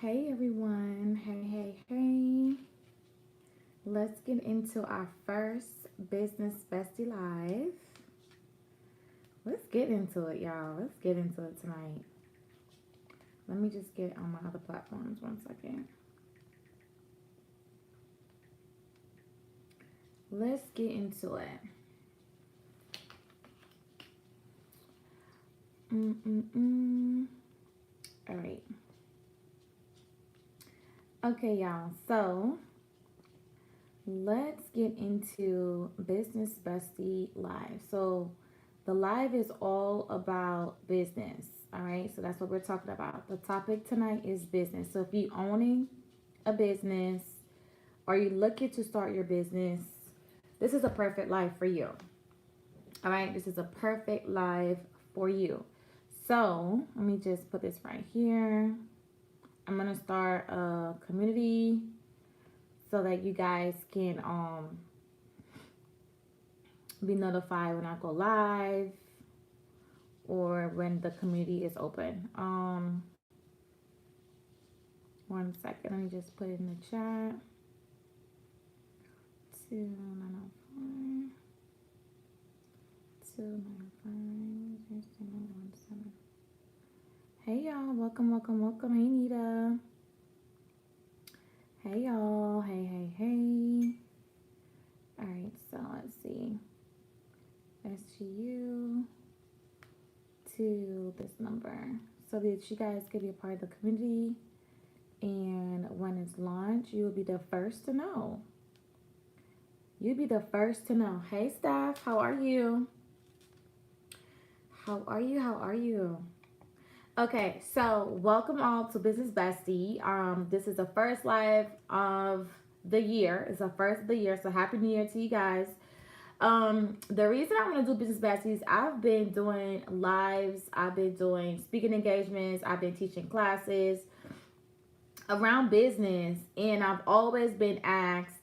Hey everyone, hey. Let's get into our first Business Bestie Live. Let's get into it, y'all. Let's get into it tonight. Let me just get on my other platforms 1 second. Let's get into it. All right. Okay, y'all. So let's get into Business Bestie Live. So the live is all about business. All right. So that's what we're talking about. The topic tonight is business. So if you're owning a business or you're looking to start your business, this is a perfect live for you. All right. This is a perfect live for you. So let me just put this right here. I'm going to start a community so that you guys can be notified when I go live or when the community is open. 1 second, let me just put it in the chat. 295 Hey y'all, welcome. Hey Nita. Hey y'all, hey. All right, so let's see. SGU to this number so that you guys can be a part of the community, and when it's launched, you will be the first to know. You'll be the first to know. Hey Steph, how are you? How are you? Okay, so welcome all to Business Bestie. This is the first live of the year. It's the first of the year, so happy new year to you guys. The reason I want to do Business Besties, I've been doing lives, I've been doing speaking engagements, I've been teaching classes around business, and I've always been asked,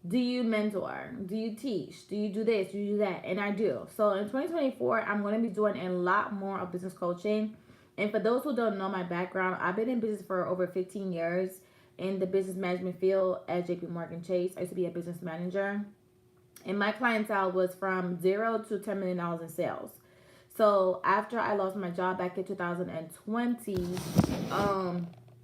do you mentor? Do you teach? Do you do this? Do you do that? And I do. So in 2024, I'm going to be doing a lot more of business coaching. And for those who don't know my background, I've been in business for over 15 years in the business management field at JP Chase. I used to be a business manager. And my clientele was from $0 to $10 million in sales. So after I lost my job back in 2020,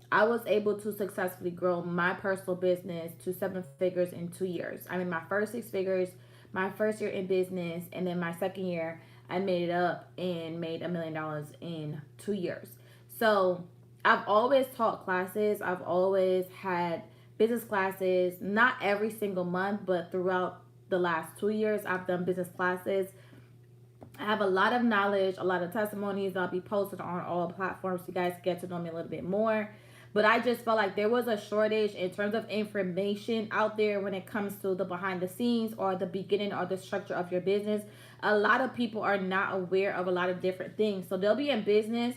I was able to successfully grow my personal business to 7 figures in 2 years. I mean, my first 6 figures, my first year in business, and then my second year, I made it up and made $1 million in 2 years. So I've always taught classes. I've always had business classes, not every single month, but throughout the last 2 years, I've done business classes. I have a lot of knowledge, a lot of testimonies. I'll be posted on all platforms so you guys get to know me a little bit more. But I just felt like there was a shortage in terms of information out there when it comes to the behind the scenes or the beginning or the structure of your business. A lot of people are not aware of a lot of different things. So they'll be in business,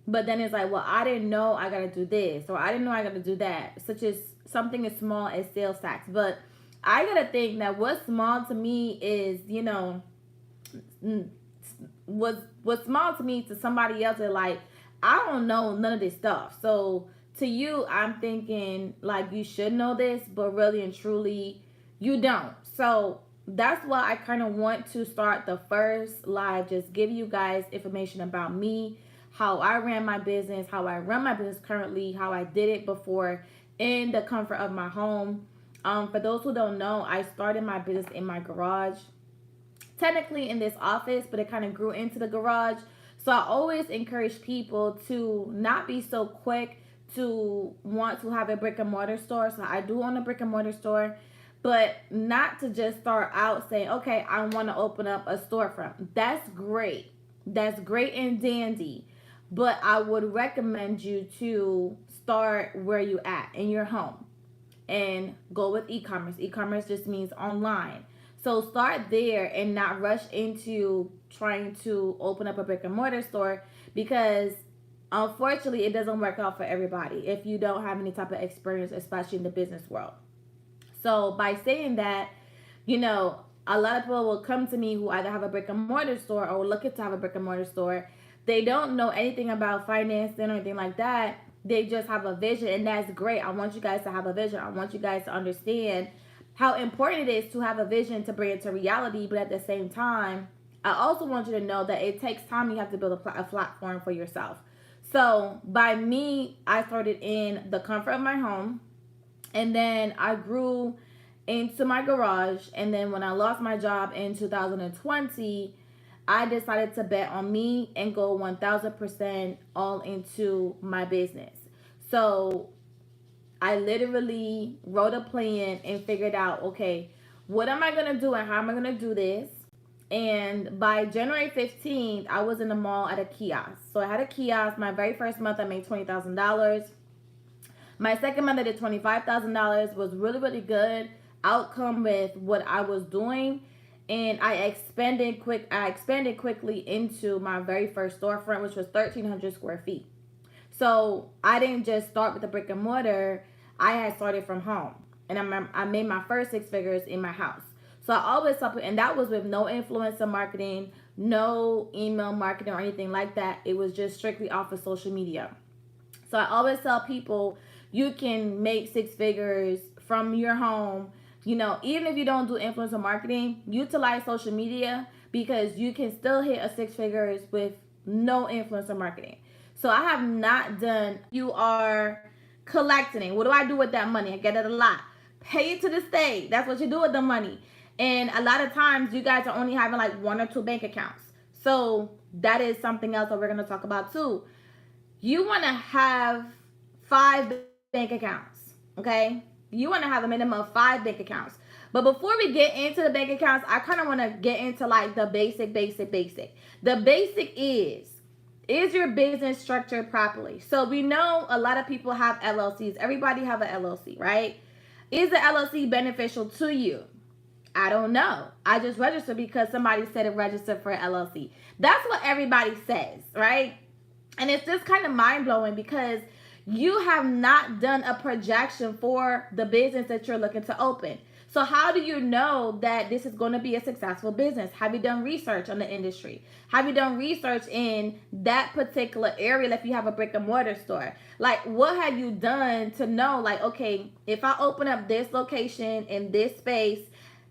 but then it's like, well, I didn't know I got to do this, or I didn't know I got to do that, such as something as small as sales tax. But I got to think that what's small to me is, what's small to me to somebody else is like, I don't know none of this stuff. So to you, I'm thinking like you should know this, but really and truly you don't. So that's why I kind of want to start the first live, just give you guys information about me, how I ran my business, how I run my business currently, how I did it before in the comfort of my home. For those who don't know, I started my business in my garage, technically in this office, but it kind of grew into the garage. So I always encourage people to not be so quick to want to have a brick and mortar store. So I do own a brick and mortar store, but not to just start out saying, okay, I want to open up a storefront. That's great. That's great and dandy. But I would recommend you to start where you at in your home and go with e-commerce. E-commerce just means online. So start there and not rush into trying to open up a brick and mortar store, because unfortunately it doesn't work out for everybody if you don't have any type of experience, especially in the business world. So by saying that, a lot of people will come to me who either have a brick and mortar store or looking to have a brick and mortar store. They don't know anything about financing or anything like that. They just have a vision, and that's great. I want you guys to have a vision. I want you guys to understand how important it is to have a vision to bring it to reality. But at the same time, I also want you to know that it takes time. You have to build a platform for yourself. So by me, I started in the comfort of my home, and then I grew into my garage. And then when I lost my job in 2020, I decided to bet on me and go 1000% all into my business. So I literally wrote a plan and figured out, okay, what am I going to do and how am I going to do this? And by January 15th, I was in the mall at a kiosk. So I had a kiosk. My very first month, I made $20,000. My second month, I did $25,000. Was really, really good outcome with what I was doing. And I expanded quickly into my very first storefront, which was 1,300 square feet. So I didn't just start with the brick and mortar. I had started from home, and I made my first six figures in my house. So I always tell, and that was with no influencer marketing, no email marketing or anything like that. It was just strictly off of social media. So I always tell people you can make six figures from your home. You know, even if you don't do influencer marketing, utilize social media, because you can still hit a six figures with no influencer marketing. So I have not done, you are collecting it. What do I do with that money? I get it a lot. Pay it to the state. That's what you do with the money. And a lot of times you guys are only having like one or two bank accounts. So that is something else that we're going to talk about too. You want to have 5 bank accounts, okay? You want to have a minimum of 5 bank accounts. But before we get into the bank accounts, I kind of want to get into like the basic. The basic is your business structured properly? So we know a lot of people have LLCs. Everybody have an LLC, right? Is the LLC beneficial to you? I don't know. I just registered because somebody said it registered for an LLC. That's what everybody says, right? And it's just kind of mind-blowing because you have not done a projection for the business that you're looking to open. So how do you know that this is going to be a successful business? Have you done research on the industry? Have you done research in that particular area if you have a brick and mortar store? Like, what have you done to know, like, okay, if I open up this location in this space,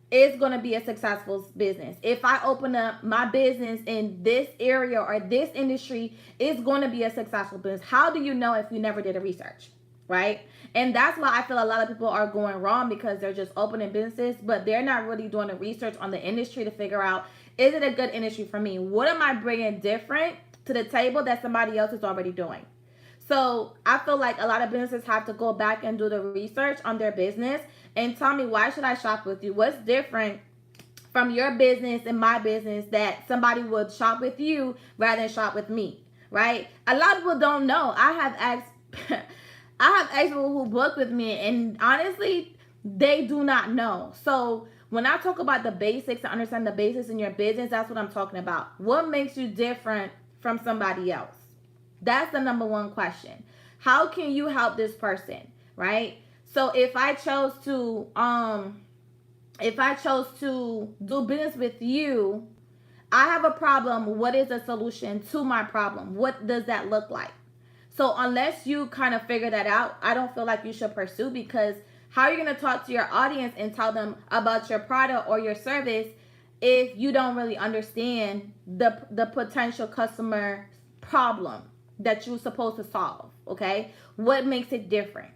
it's going to be a successful business. If I open up my business in this area or this industry, it's going to be a successful business. How do you know if you never did a research, right? And that's why I feel a lot of people are going wrong, because they're just opening businesses, but they're not really doing the research on the industry to figure out, is it a good industry for me? What am I bringing different to the table that somebody else is already doing? So I feel like a lot of businesses have to go back and do the research on their business and tell me, why should I shop with you? What's different from your business and my business that somebody would shop with you rather than shop with me, right? A lot of people don't know. I have asked people who book with me, and honestly, they do not know. So when I talk about the basics, to understand the basics in your business, that's what I'm talking about. What makes you different from somebody else? That's the number one question. How can you help this person, right? So if I chose to do business with you, I have a problem. What is the solution to my problem? What does that look like? So unless you kind of figure that out, I don't feel like you should pursue, because how are you going to talk to your audience and tell them about your product or your service if you don't really understand the potential customer problem that you're supposed to solve, okay? What makes it different?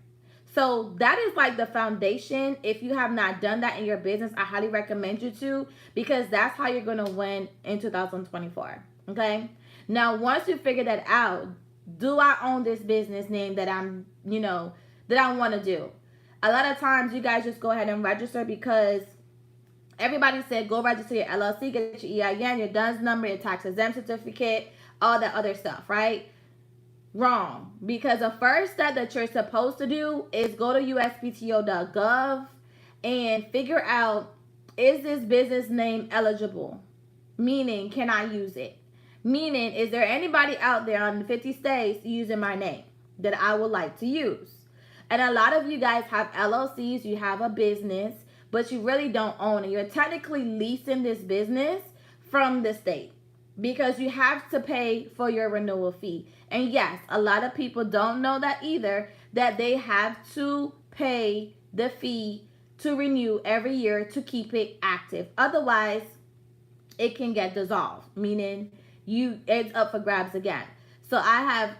So that is like the foundation. If you have not done that in your business, I highly recommend you to, because that's how you're going to win in 2024, okay? Now, once you figure that out, do I own this business name that that I want to do? A lot of times you guys just go ahead and register because everybody said go register your LLC, get your EIN, your DUNS number, your tax exempt certificate, all that other stuff, right? Wrong. Because the first step that you're supposed to do is go to uspto.gov and figure out, is this business name eligible? Meaning, can I use it? Meaning, is there anybody out there on the 50 states using my name that I would like to use? And a lot of you guys have LLCs, you have a business, but you really don't own it. You're technically leasing this business from the state, because you have to pay for your renewal fee. And yes, a lot of people don't know that either, that they have to pay the fee to renew every year to keep it active. Otherwise, it can get dissolved, meaning it's up for grabs again. So I have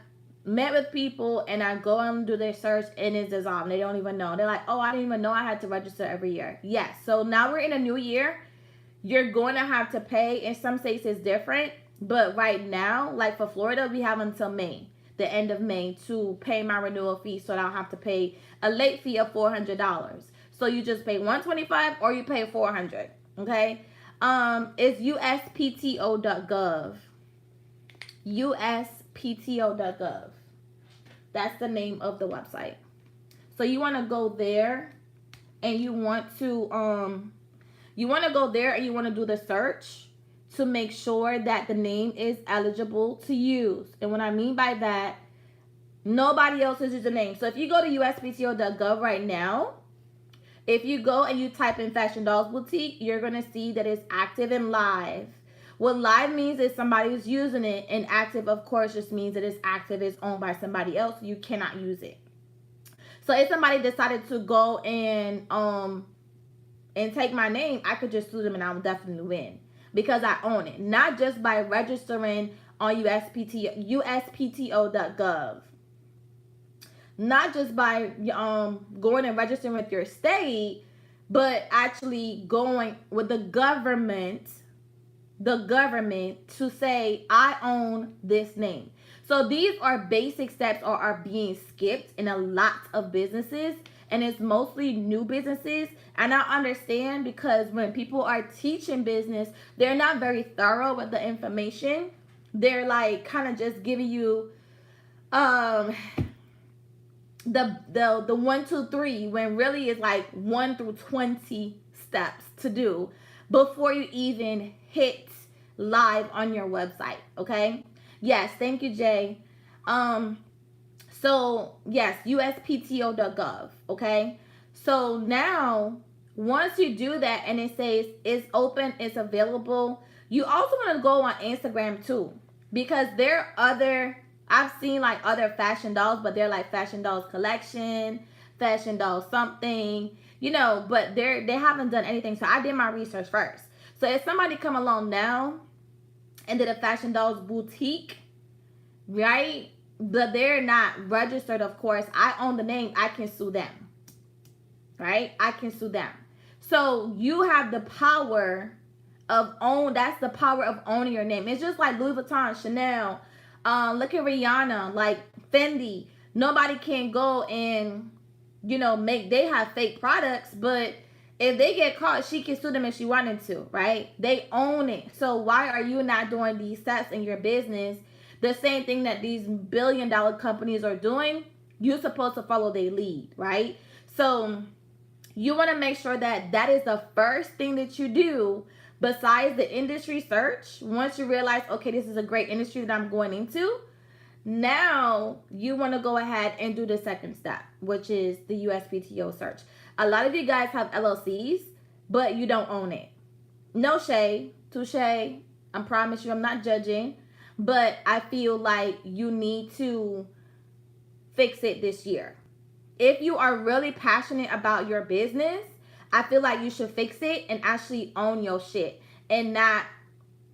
met with people and I go and do their search and it's dissolved. They don't even know. They're like, oh, I didn't even know I had to register every year. Yes. So now we're in a new year. You're going to have to pay. In some states it's different. But right now, like for Florida, we have until May, the end of May, to pay my renewal fee so I don't have to pay a late fee of $400. So you just pay $125 or you pay $400. Okay? It's uspto.gov. uspto.gov. That's the name of the website. So you want to go there and you want to go there and you want to do the search to make sure that the name is eligible to use. And what I mean by that, nobody else uses the name. So if you go to uspto.gov right now, if you go and you type in Fashion Dolls Boutique, you're going to see that it's active and live. What live means is somebody is using it, and active, of course, just means that it's active, it's owned by somebody else. You cannot use it. So if somebody decided to go and take my name, I could just sue them and I would definitely win because I own it. Not just by registering on uspto.gov. Not just by going and registering with your state, but actually going with the government to say, I own this name. So these are basic steps or are being skipped in a lot of businesses, and it's mostly new businesses. And I understand, because when people are teaching business, they're not very thorough with the information. They're like kind of just giving you the 1, 2, 3, when really it's like 1 through 20 steps to do before you even hit live on your website. Okay. Yes, thank you, Jay. So yes, uspto.gov. Okay. So now, once you do that and it says it's open, it's available, you also want to go on Instagram too, because there are I've seen like other fashion dolls, but they're like Fashion Dolls Collection, Fashion Dolls something, but they haven't done anything. So I did my research first. So if somebody come along now and did a Fashion Dolls Boutique, right, but they're not registered, of course, I own the name, I can sue them, right? I can sue them. So you have the power that's the power of owning your name. It's just like Louis Vuitton, Chanel, look at Rihanna, like Fendi. Nobody can go and, they have fake products, but if they get caught, she can sue them if she wanted to, right? They own it. So why are you not doing these steps in your business? The same thing that these billion-dollar companies are doing, you're supposed to follow their lead, right? So you want to make sure that is the first thing that you do besides the industry search. Once you realize, okay, this is a great industry that I'm going into, now you want to go ahead and do the second step, which is the USPTO search. A lot of you guys have LLCs, but you don't own it. No shade, touche. I promise you, I'm not judging, but I feel like you need to fix it this year. If you are really passionate about your business, I feel like you should fix it and actually own your shit, and not,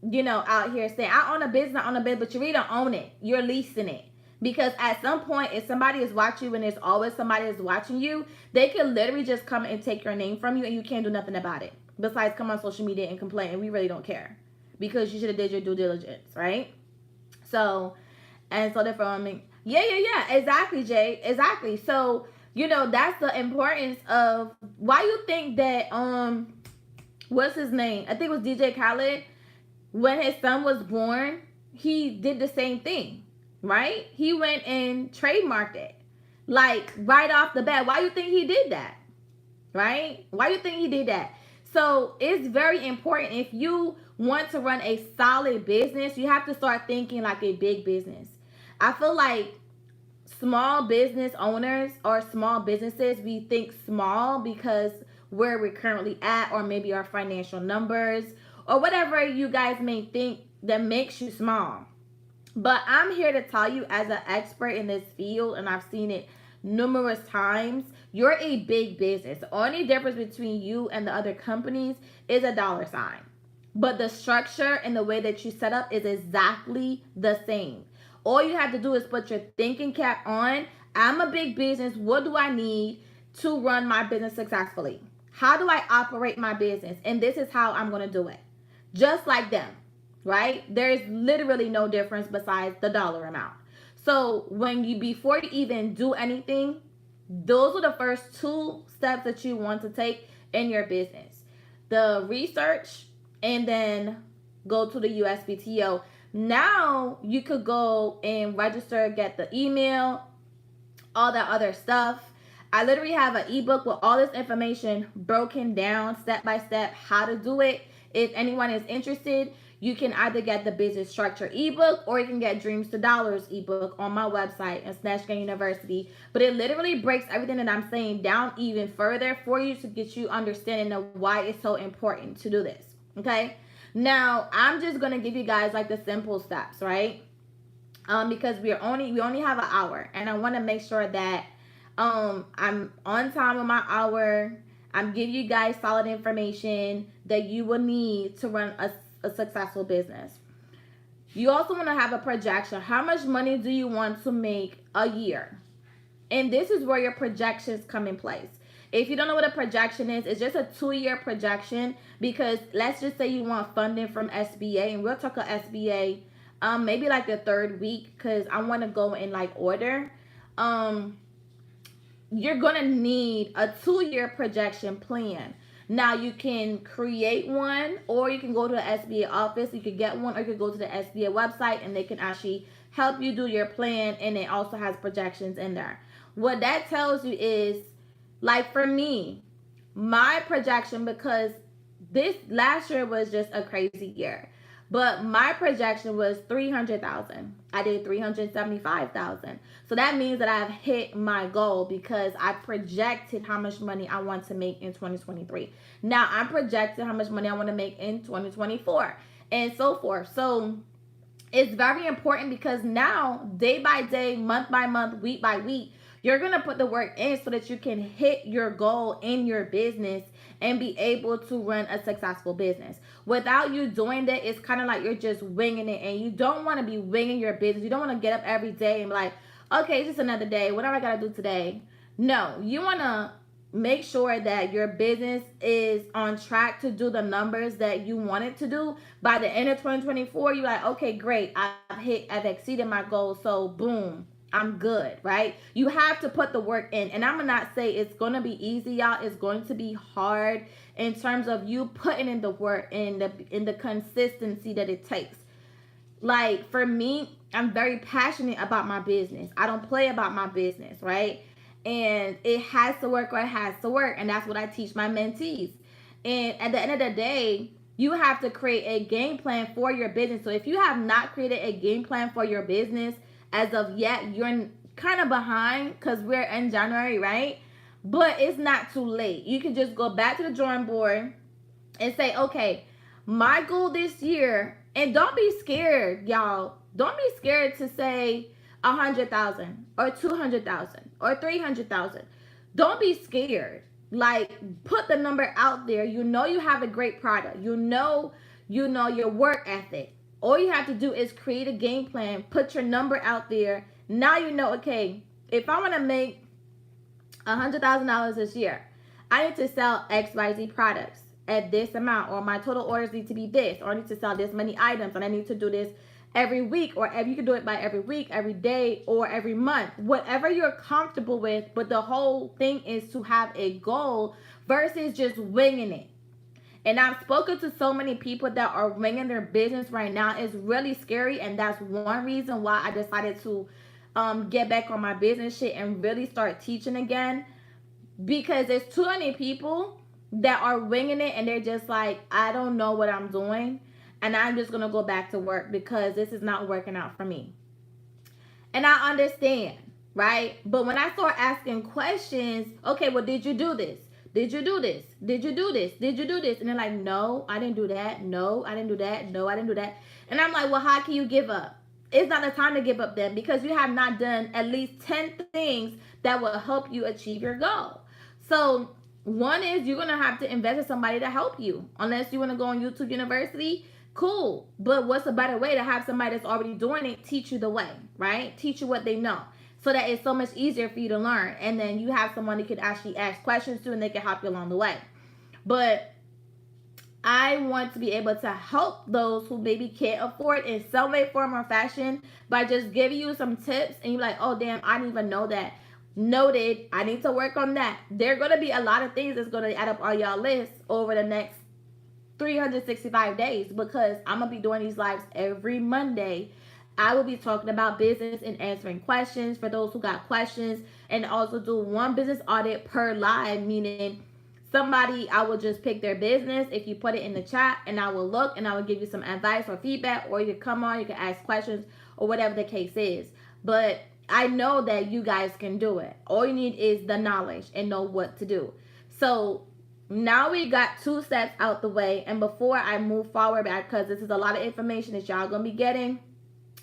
out here saying, I own a business, but you really don't own it. You're leasing it. Because at some point, if somebody is watching you, and there's always somebody is watching you, they can literally just come and take your name from you, and you can't do nothing about it. Besides come on social media and complain, and we really don't care. Because you should have did your due diligence, right? So therefore, yeah, exactly, Jay, exactly. So, that's the importance of why you think that, what's his name? I think it was DJ Khaled. When his son was born, he did the same thing, right? He went and trademarked it, like right off the bat. Why you think he did that, right? Why you think he did that? So it's very important. If you want to run a solid business, you have to start thinking like a big business. I feel like small business owners or small businesses, we think small because where we're currently at, or maybe our financial numbers, or whatever you guys may think that makes you small. But I'm here to tell you, as an expert in this field, and I've seen it numerous times, you're a big business. The only difference between you and the other companies is a dollar sign. But the structure and the way that you set up is exactly the same. All you have to do is put your thinking cap on. I'm a big business. What do I need to run my business successfully? How do I operate my business? And this is how I'm going to do it. Just like them, right? There's literally no difference besides the dollar amount. So when you, before you even do anything, those are the first two steps that you want to take in your business: the research, and then go to the USPTO. Now you could go and register, get the email, all that other stuff. I literally have an ebook with all this information broken down step by step how to do it. If anyone is interested, you can either get the business structure ebook, or you can get Dreams to Dollars ebook on my website and Snatch Game University. But it literally breaks everything that I'm saying down even further for you, to get you understanding of why it's so important to do this. Okay. Now I'm just gonna give you guys like the simple steps, right? Because we only have an hour, and I want to make sure that I'm on time with my hour. I'm giving you guys solid information that you will need to run a successful business. You also want to have a projection. How much money do you want to make a year? And this is where your projections come in place. If you don't know what a projection is, it's just a 2-year projection. Because let's just say you want funding from SBA, and we'll talk about SBA maybe like the third week, because I want to go in like order. You're gonna need a 2-year projection plan. Now you can create one, or you can go to the SBA office. You could get one, or you could go to the SBA website, and they can actually help you do your plan, and it also has projections in there. What that tells you is, like for me, my projection, because this last year was just a crazy year. But my projection was 300,000. I did 375,000. So that means that I've hit my goal, because I projected how much money I want to make in 2023. Now I'm projecting how much money I want to make in 2024, and so forth. So it's very important, because now, day by day, month by month, week by week, you're going to put the work in so that you can hit your goal in your business and be able to run a successful business. Without you doing that, it's kind of like you're just winging it, and you don't want to be winging your business. You don't want to get up every day and be like, okay, it's just another day. What do I got to do today? No, you want to make sure that your business is on track to do the numbers that you want it to do. By the end of 2024, you're like, okay, great. I've exceeded my goal. So boom, I'm good, right? You have to put the work in. And I'm gonna not say it's gonna be easy, y'all. It's going to be hard in terms of you putting in the work and in the consistency that it takes. Like for me, I'm very passionate about my business. I don't play about my business, right? And it has to work, or it has to work. And that's what I teach my mentees. And at the end of the day, you have to create a game plan for your business. So if you have not created a game plan for your business as of yet, you're kind of behind, because we're in January, right? But it's not too late. You can just go back to the drawing board and say, okay, my goal this year, and don't be scared, y'all. Don't be scared to say 100,000 or 200,000 or 300,000. Don't be scared. Like, put the number out there. You know you have a great product. You know your work ethic. All you have to do is create a game plan, put your number out there. Now you know, okay, if I want to make $100,000 this year, I need to sell XYZ products at this amount, or my total orders need to be this, or I need to sell this many items, and I need to do this every week, or you can do it by every week, every day, or every month, whatever you're comfortable with. But the whole thing is to have a goal versus just winging it. And I've spoken to so many people that are winging their business right now. It's really scary, and that's one reason why I decided to get back on my business shit and really start teaching again, because there's too many people that are winging it, and they're just like, I don't know what I'm doing, and I'm just gonna go back to work because this is not working out for me. And I understand, right? But when I start asking questions, okay, well, did you do this? Did you do this? Did you do this? Did you do this? And they're like, no, I didn't do that. No, I didn't do that. No, I didn't do that. And I'm like, well, how can you give up? It's not the time to give up then, because you have not done at least 10 things that will help you achieve your goal. So one is you're gonna have to invest in somebody to help you. Unless you want to go on YouTube University, cool. But what's a better way to have somebody that's already doing it teach you the way, right? Teach you what they know, so that it's so much easier for you to learn. And then you have someone you could actually ask questions to, and they can help you along the way. But I want to be able to help those who maybe can't afford in some way, form, or fashion by just giving you some tips, and you're like, oh damn, I didn't even know that. Noted, I need to work on that. There are going to be a lot of things that's going to add up on y'all list over the next 365 days, because I'm going to be doing these lives every Monday. I will be talking about business and answering questions for those who got questions, and also do one business audit per live, meaning somebody, I will just pick their business. If you put it in the chat, and I will look and I will give you some advice or feedback, or you can come on, you can ask questions, or whatever the case is. But I know that you guys can do it. All you need is the knowledge and know what to do. So now we got 2 steps out the way. And before I move forward, because this is a lot of information that y'all gonna be getting,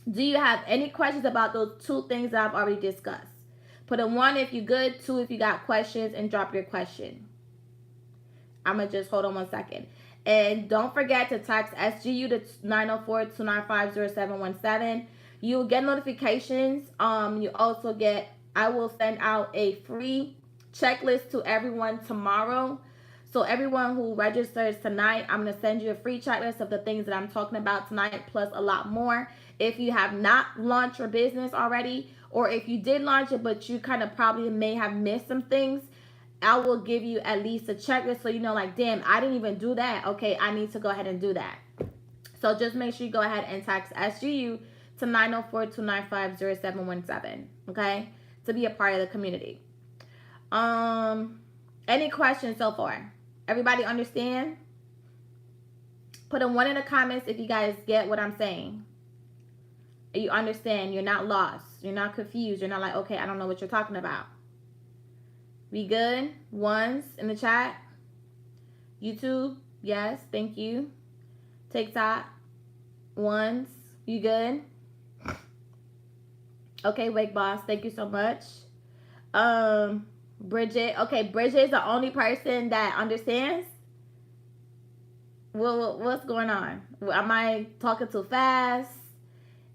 do you have any questions about those 2 things that I've already discussed? Put a 1 if you're good, 2 if you got questions, and drop your question. I'm gonna just hold on 1 second. And don't forget to text SGU to 904-295-0717. You'll get notifications. You also get, I will send out a free checklist to everyone tomorrow. So everyone who registers tonight, I'm going to send you a free checklist of the things that I'm talking about tonight, plus a lot more. If you have not launched your business already, or if you did launch it, but you kind of probably may have missed some things, I will give you at least a checklist, so you know, like, damn, I didn't even do that. Okay, I need to go ahead and do that. So just make sure you go ahead and text SGU to 904-295-0717, okay, to be a part of the community. Any questions so far? Everybody understand? Put a 1 in the comments if you guys get what I'm saying. You understand. You're not lost. You're not confused. You're not like, okay, I don't know what you're talking about. We good? 1s in the chat. YouTube, yes, thank you. TikTok, 1s. You good? Okay, Wake Boss, thank you so much. Bridget, okay, Bridget is the only person that understands. Well, what's going on? Am I talking too fast?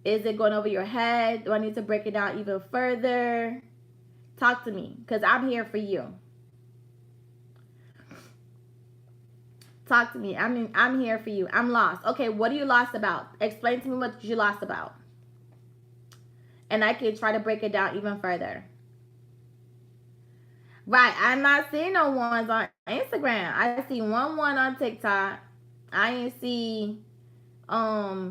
Is it going over your head? Do I need to break it down even further? Talk to me, because I'm here for you. Talk to me. I mean, I'm here for you. I'm lost. Okay, what are you lost about? Explain to me what you lost about. And I can try to break it down even further. Right, I'm not seeing no 1s on Instagram. I see 1 on TikTok. I ain't see, I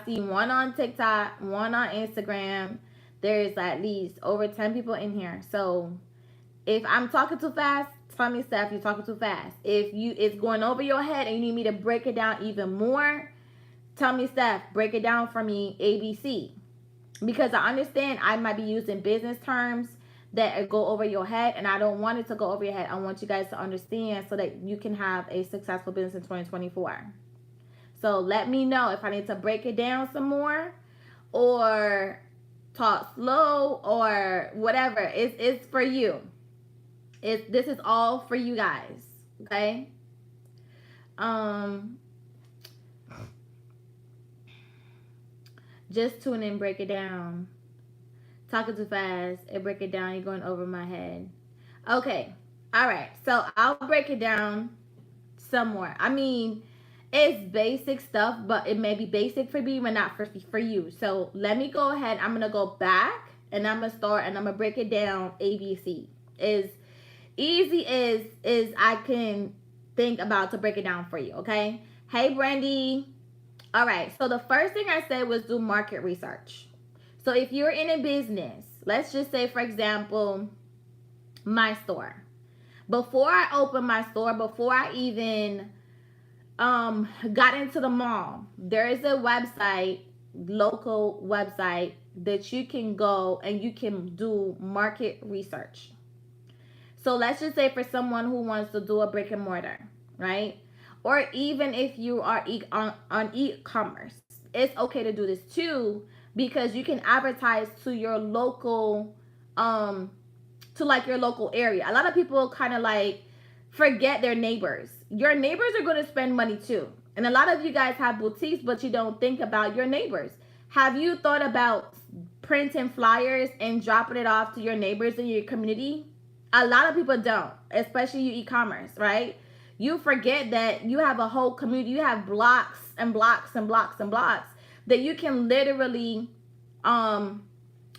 see 1 on TikTok, 1 on Instagram. There's at least over 10 people in here. So if I'm talking too fast, tell me, Steph, you're talking too fast. If it's going over your head and you need me to break it down even more, tell me, Steph, break it down for me, ABC. Because I understand I might be using business terms that go over your head, and I don't want it to go over your head. I want you guys to understand so that you can have a successful business in 2024. So let me know if I need to break it down some more, or talk slow, or whatever. It's for you. This is all for you guys. Okay. Just tune in, break it down. Talking too fast and break it down. You're going over my head. Okay. All right. So I'll break it down some more. I mean, it's basic stuff, but it may be basic for me, but not for you. So let me go ahead. I'm going to go back, and I'm going to start, and I'm going to break it down ABC. As easy as I can think about to break it down for you. Okay. Hey, Brandy. All right. So the first thing I said was do market research. So if you're in a business, let's just say, for example, my store. Before I opened my store, before I even got into the mall, there is a website, local website, that you can go and you can do market research. So let's just say for someone who wants to do a brick and mortar, right? Or even if you are on e-commerce, it's okay to do this too, because you can advertise to your local, um to like your local area. A lot of people kind of like forget their neighbors. Your neighbors are going to spend money too. And a lot of you guys have boutiques, but you don't think about your neighbors. Have you thought about printing flyers and dropping it off to your neighbors in your community? A lot of people don't, especially you e-commerce, right? You forget that you have a whole community. You have blocks and blocks and blocks and blocks that you can literally um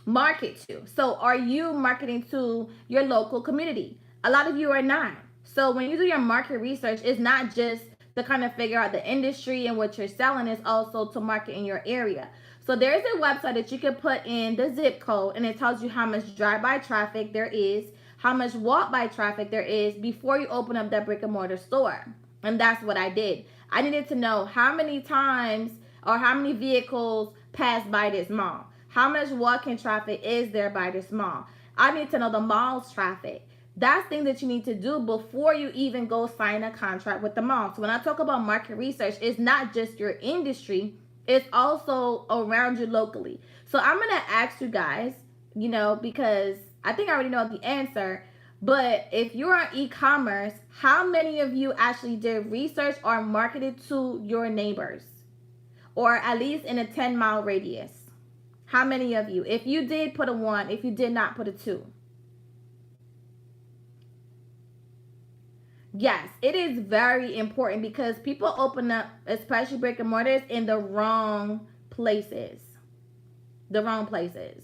market to. So are you marketing to your local community? A lot of you are not. So when you do your market research, it's not just to kind of figure out the industry and what you're selling, it's also to market in your area. So there's a website that you can put in the zip code, and it tells you how much drive-by traffic there is, how much walk-by traffic there is before you open up that brick and mortar store. And that's what I did. I needed to know how many times or how many vehicles pass by this mall. How much walking traffic is there by this mall? I need to know the mall's traffic. That's things that you need to do before you even go sign a contract with the mall. So when I talk about market research, it's not just your industry, it's also around you locally. So I'm going to ask you guys, because I think I already know the answer, but if you're on e-commerce, how many of you actually did research or marketed to your neighbors? Or at least in a 10-mile radius? How many of you? If you did, put a 1. If you did not, put a 2. Yes, it is very important because people open up, especially brick and mortars, in the wrong places. The wrong places.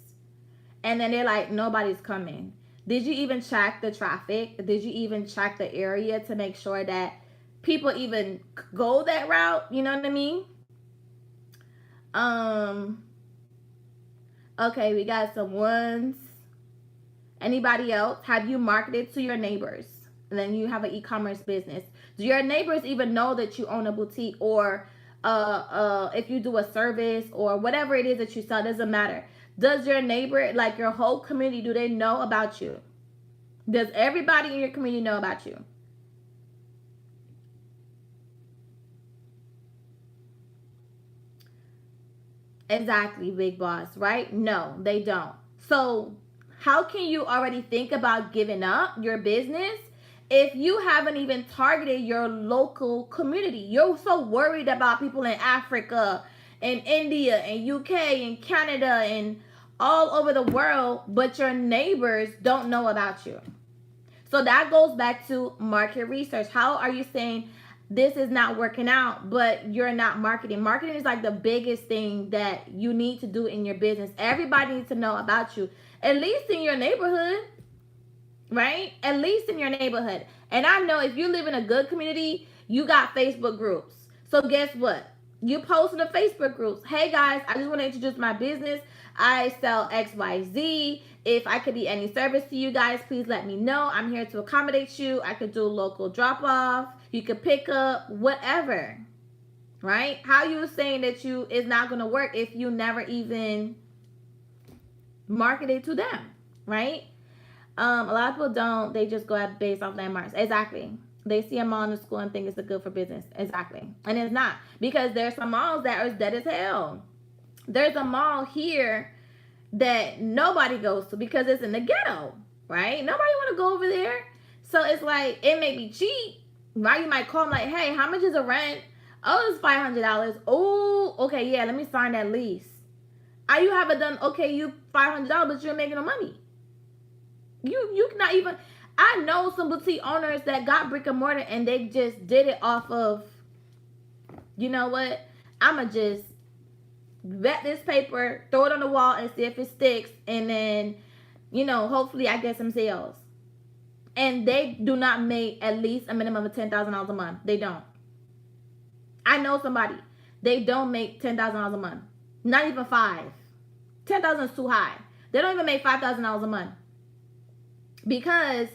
And then they're like, nobody's coming. Did you even check the traffic? Did you even check the area to make sure that people even go that route? You know what I mean? Okay, we got some ones. Anybody else? Have you marketed to your neighbors? And then you have an e-commerce business. Do your neighbors even know that you own a boutique, or if you do a service or whatever it is that you sell? Doesn't matter. Does your neighbor, like your whole community, do they know about you? Does everybody in your community know about you? Exactly, big boss, right? No, they don't. So how can you already think about giving up your business if you haven't even targeted your local community? You're so worried about people in Africa and India and UK and Canada and all over the world, but your neighbors don't know about you. So that goes back to market research. How are you saying this is not working out, but you're not marketing? Marketing is like the biggest thing that you need to do in your business. Everybody needs to know about you, at least in your neighborhood, right? At least in your neighborhood. And I know if you live in a good community, you got Facebook groups. So guess what? You post in the Facebook groups. Hey guys, I just want to introduce my business. I sell XYZ. If I could be any service to you guys, please let me know. I'm here to accommodate you. I could do local drop off. You could pick up, whatever. Right? How you saying that you is not going to work if you never even marketed to them, right? A lot of people don't. They just go out based off landmarks. Exactly. They see a mall in the school and think it's a good for business. Exactly. And it's not. Because there's some malls that are dead as hell. There's a mall here that nobody goes to because it's in the ghetto, right? Nobody want to go over there. So it's like, it may be cheap, right? You might call them like, hey, how much is the rent? Oh, it's $500. Oh, okay, yeah, let me sign that lease. You haven't done, okay, you $500, but you're making no money. You not even, I know some boutique owners that got brick and mortar and they just did it off of, you know what, I'ma just vet this paper, throw it on the wall and see if it sticks, and then, hopefully I get some sales. And they do not make at least a minimum of $10,000 a month. They don't. I know somebody. They don't make $10,000 a month. Not even five. 10,000 is too high. They don't even make $5,000 a month. Because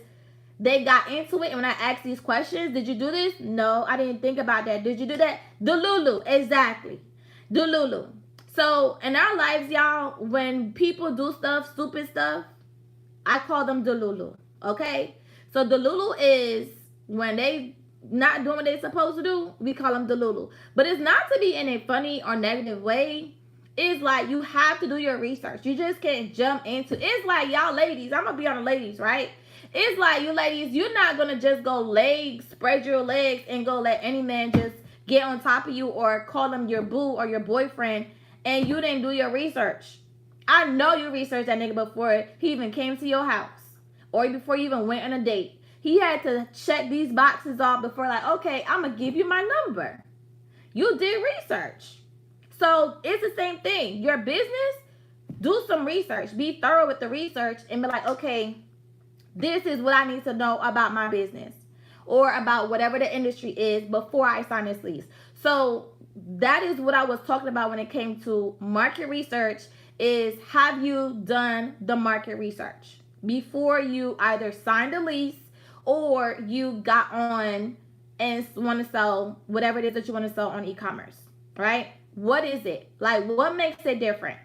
they got into it, and when I asked these questions, did you do this? No, I didn't think about that. Did you do that? Delulu. Exactly. Delulu. So in our lives, y'all, when people do stuff, stupid stuff, I call them Delulu. Okay? So Delulu is when they not doing what they supposed to do, we call them Delulu. But it's not to be in a funny or negative way. It's like you have to do your research. You just can't jump into. It's like y'all ladies. I'm gonna be on the ladies, right? It's like you ladies. You're not gonna just go legs, spread your legs, and go let any man just get on top of you or call him your boo or your boyfriend, and you didn't do your research. I know you researched that nigga before he even came to your house or before you even went on a date. He had to check these boxes off before, like, okay, I'm gonna give you my number. You did research. So it's the same thing. Your business, do some research. Be thorough with the research and be like, okay, this is what I need to know about my business or about whatever the industry is before I sign this lease. So that is what I was talking about when it came to market research. Is have you done the market research before you either signed a lease or you got on and want to sell whatever it is that you want to sell on e-commerce, right? What is it? Like, what makes it different?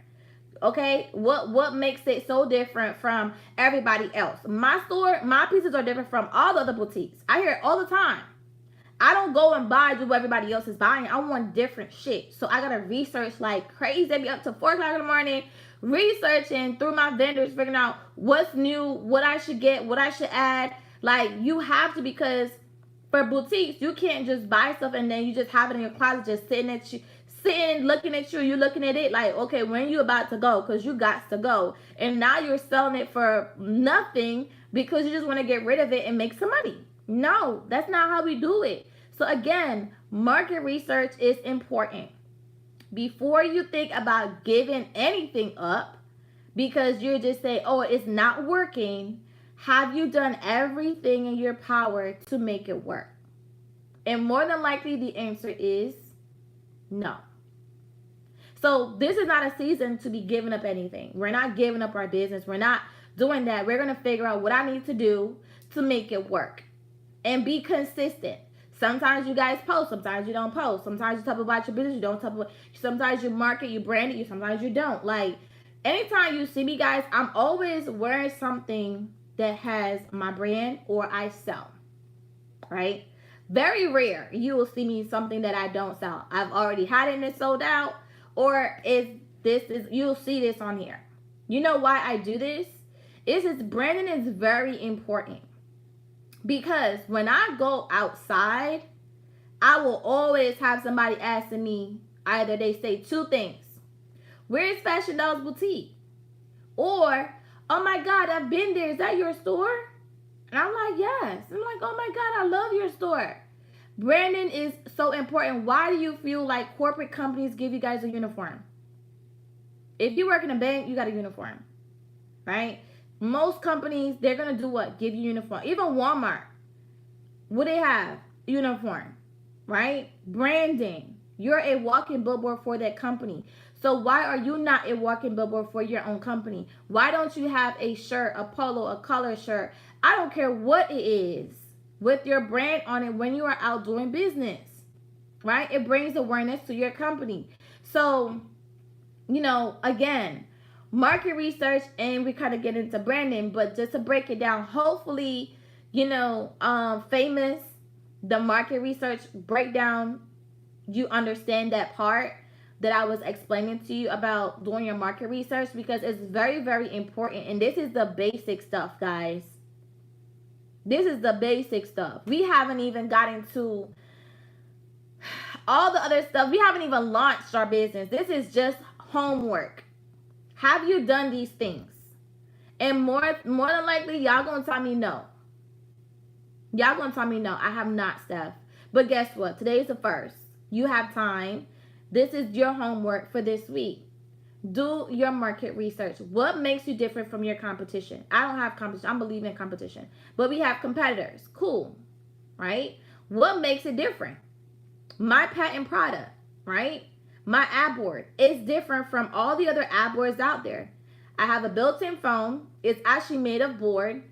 Okay, what makes it so different from everybody else? My store, my pieces are different from all the other boutiques. I hear it all the time. I don't go and buy what everybody else is buying. I want different shit. So I gotta research like crazy. I be up to 4 o'clock in the morning researching through my vendors, figuring out what's new, what I should get, what I should add. Like, you have to, because for boutiques, you can't just buy stuff and then you just have it in your closet just sitting looking at you, looking at it like, okay, when you about to go? Because you got to go. And now you're selling it for nothing because you just want to get rid of it and make some money. No, that's not how we do it. So again, market research is important. Before you think about giving anything up because you're just saying, oh, it's not working, have you done everything in your power to make it work? And more than likely, the answer is no. So this is not a season to be giving up anything. We're not giving up our business. We're not doing that. We're going to figure out what I need to do to make it work. And be consistent. Sometimes you guys post, sometimes you don't post. Sometimes you talk about your business, you don't talk about. Sometimes you market, you brand it, sometimes you don't. Like, anytime you see me, guys, I'm always wearing something that has my brand or I sell. Right? Very rare you will see me something that I don't sell. I've already had it and it's sold out, or you'll see this on here. You know why I do this? Branding is very important. Because when I go outside, I will always have somebody asking me, either they say two things. Where's Fashion Dolls Boutique? Or, oh my God, I've been there. Is that your store? And I'm like, yes. I'm like, oh my God, I love your store. Branding is so important. Why do you feel like corporate companies give you guys a uniform? If you work in a bank, you got a uniform, right? Most companies, they're going to do what? Give you uniform. Even Walmart, what they have? Uniform, right? Branding. You're a walking billboard for that company. So why are you not a walking billboard for your own company? Why don't you have a shirt, a polo, a color shirt? I don't care what it is, with your brand on it when you are out doing business, right? It brings awareness to your company. So, again, market research, and we kind of get into branding, but just to break it down, hopefully, famous, the market research breakdown, you understand that part that I was explaining to you about doing your market research, because it's very, very important. And this is the basic stuff, guys. This is the basic stuff. We haven't even gotten to all the other stuff. We haven't even launched our business. This is just homework. Have you done these things? And more than likely, y'all gonna tell me no. Y'all gonna tell me no. I have not, Steph. But guess what? Today's the 1st. You have time. This is your homework for this week. Do your market research. What makes you different from your competition? I don't have competition. I believe in competition. But we have competitors. Cool. Right? What makes it different? My patent product, right? My ad board is different from all the other ad boards out there. I have a built-in phone. It's actually made of board.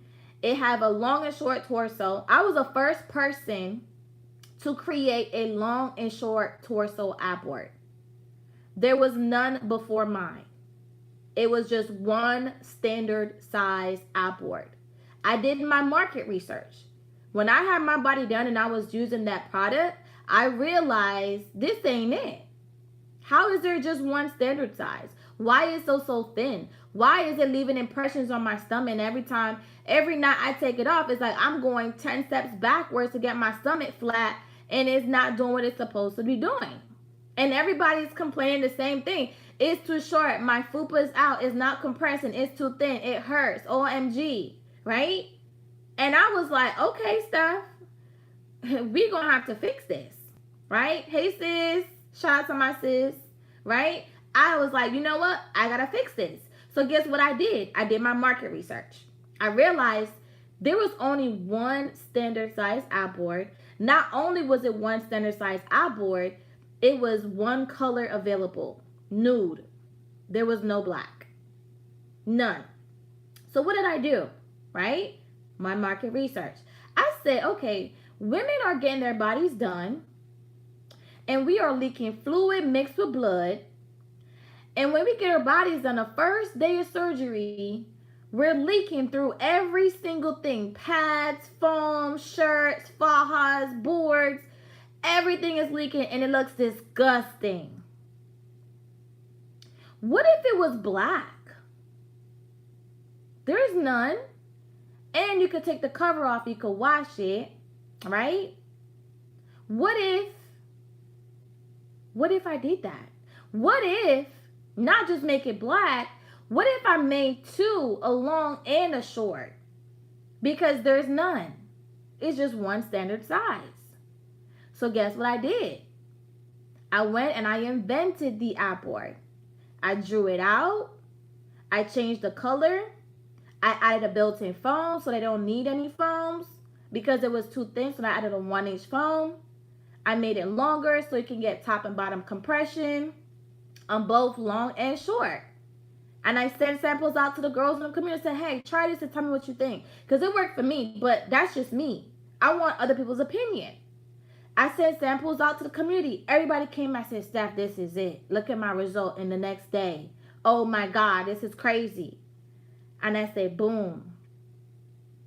It have a long and short torso. I was the first person to create a long and short torso ad board. There was none before mine. It was just one standard size ad board. I did my market research. When I had my body done and I was using that product, I realized this ain't it. How is there just one standard size? Why is it so thin? Why is it leaving impressions on my stomach? And every night I take it off, it's like I'm going 10 steps backwards to get my stomach flat, and it's not doing what it's supposed to be doing. And everybody's complaining the same thing. It's too short. My fupa is out. It's not compressing. It's too thin. It hurts. OMG. Right? And I was like, okay, Steph, we gonna have to fix this. Right? Hey, sis. Shout out to my sis. Right? I was like, you know what? I gotta fix this. So guess what I did? I did my market research. I realized there was only one standard size ab board. Not only was it one standard size ab board, it was one color available. Nude. There was no black. None. So what did I do? Right? My market research. I said, okay, women are getting their bodies done, and we are leaking fluid mixed with blood. And when we get our bodies done, the first day of surgery, we're leaking through every single thing. Pads, foam, shirts, fajas, boards. Everything is leaking and it looks disgusting. What if it was black? There is none. And you could take the cover off. You could wash it. Right? What if I did that? What if, not just make it black, what if I made two, a long and a short? Because there's none. It's just one standard size. So guess what I did? I went and I invented the ab board. I drew it out. I changed the color. I added a built-in foam so they don't need any foams because it was too thin, so I added a 1-inch foam. I made it longer so you can get top and bottom compression on both long and short. And I sent samples out to the girls in the community and said, hey, try this and tell me what you think. Because it worked for me, but that's just me. I want other people's opinion. I sent samples out to the community. Everybody came. I said, Steph, this is it. Look at my result in the next day. Oh my God, this is crazy. And I said, boom.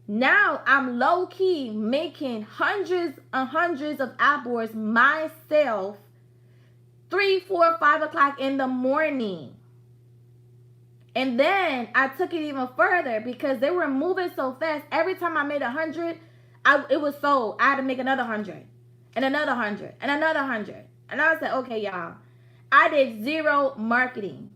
Now I'm low-key making hundreds and hundreds of ab boards myself 3, 4, 5 o'clock in the morning. And then I took it even further because they were moving so fast. Every time I made 100, it was sold. I had to make another 100 and another 100 and another 100. And I said, okay, y'all, I did zero marketing.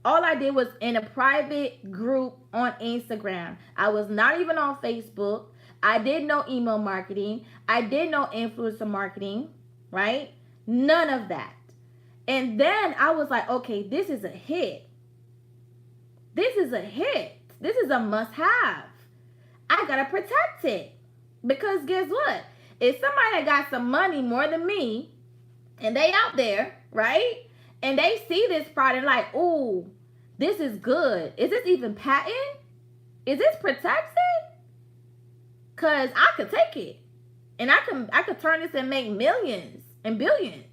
All I did was in a private group on Instagram. I was not even on Facebook. I did no email marketing. I did no influencer marketing, right? None of that. And then I was like, okay, this is a hit. This is a hit. This is a must-have. I got to protect it. Because guess what? If somebody got some money more than me, and they out there, right? And they see this product like, ooh, this is good. Is this even patent? Is this protected? Because I could take it. And I could turn this and make millions and billions.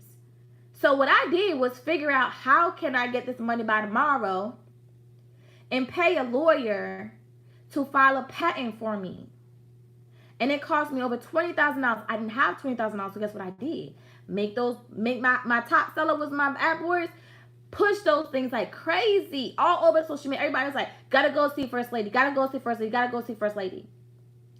So what I did was figure out how can I get this money by tomorrow and pay a lawyer to file a patent for me. And it cost me over $20,000. I didn't have $20,000, so guess what I did? Make my top seller was my ab boards. Push those things like crazy all over social media. Everybody was like, gotta go see First Lady, gotta go see First Lady, gotta go see First Lady.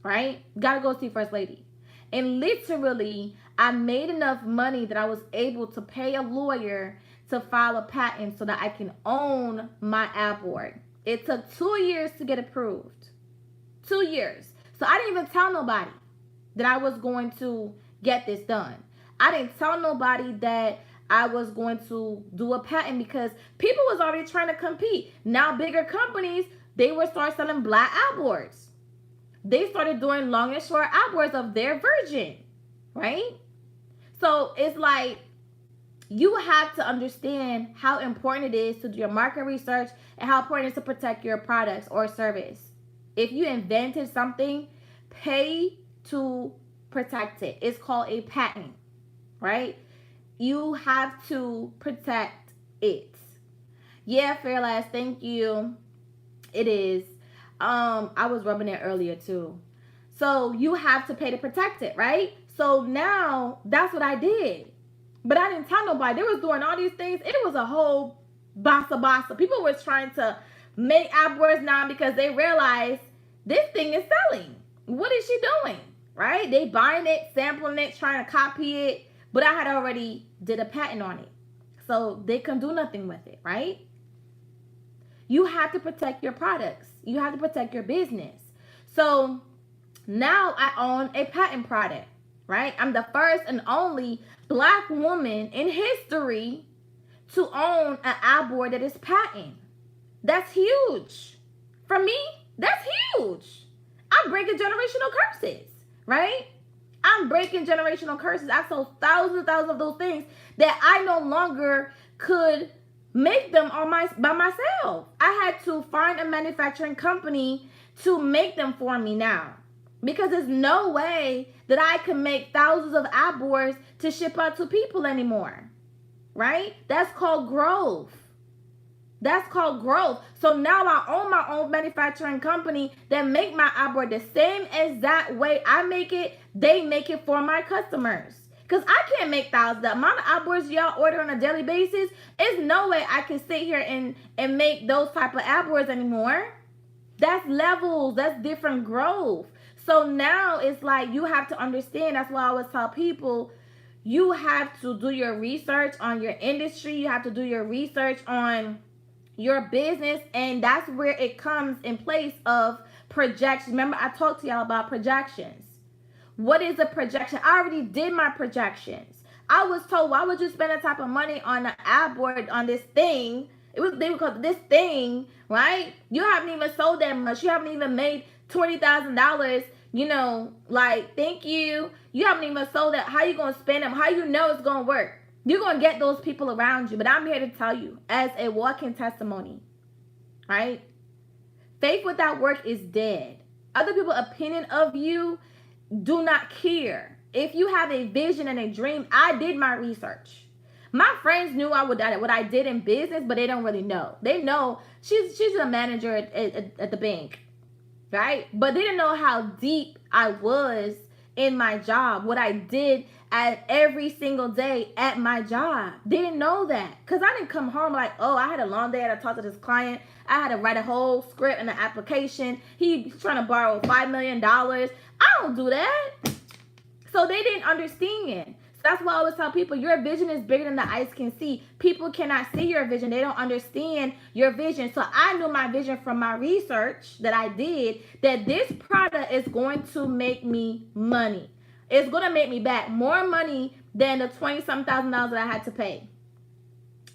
Right? Gotta go see First Lady. And literally, I made enough money that I was able to pay a lawyer to file a patent so that I can own my ab board. It took 2 years to get approved. 2 years. So I didn't even tell nobody that I was going to get this done. I didn't tell nobody that I was going to do a patent because people was already trying to compete. Now bigger companies, they would start selling black ab boards. They started doing long and short ab boards of their version, right? So it's like you have to understand how important it is to do your market research and how important it is to protect your products or service. If you invented something, pay to protect it. It's called a patent, right? You have to protect it. Yeah, Fairlast, thank you. It is. I was rubbing it earlier too. So you have to pay to protect it, right? So now that's what I did. But I didn't tell nobody. They was doing all these things. It was a whole bassa. People was trying to make AdWords now because they realized this thing is selling. What is she doing? Right? They buying it, sampling it, trying to copy it. But I had already did a patent on it. So they can do nothing with it, right? You have to protect your products. You have to protect your business. So now I own a patent product, right? I'm the first and only Black woman in history to own an AdWord that is patent. That's huge. For me, that's huge. I'm breaking generational curses, right? I'm breaking generational curses. I sold thousands of those things that I no longer could make them by myself. I had to find a manufacturing company to make them for me now. Because there's no way that I can make thousands of AdWords to ship out to people anymore. Right? That's called growth. That's called growth. So now I own my own manufacturing company that make my AdWord the same exact way I make it. They make it for my customers. Because I can't make thousands. The amount of AdWords y'all order on a daily basis, there's no way I can sit here and make those type of AdWords anymore. That's levels. That's different growth. So now it's like you have to understand. That's why I always tell people, you have to do your research on your industry. You have to do your research on your business. And that's where it comes in place of projections. Remember, I talked to y'all about projections. What is a projection? I already did my projections. I was told, why would you spend that type of money on an AdWord on this thing? They would call it this thing, right? You haven't even sold that much. You haven't even made $20,000. Like, thank you. You haven't even sold that. How you gonna spend them? How you know it's gonna work? You're gonna get those people around you. But I'm here to tell you, as a walking testimony, right? Faith without work is dead. Other people's opinion of you do not care. If you have a vision and a dream, I did my research. My friends knew what I did in business, but they don't really know. They know she's a manager at the bank, right? But they didn't know how deep I was in my job, what I did at every single day at my job. They didn't know that, because I didn't come home like, oh, I had a long day. I had to talk to this client. I had to write a whole script and an application. He's trying to borrow $5 million. I don't do that. So they didn't understand. So that's why I always tell people, your vision is bigger than the eyes can see. People cannot see your vision. They don't understand your vision. So I knew my vision from my research that I did, that this product is going to make me money. It's going to make me back more money than the $20-some thousand that I had to pay.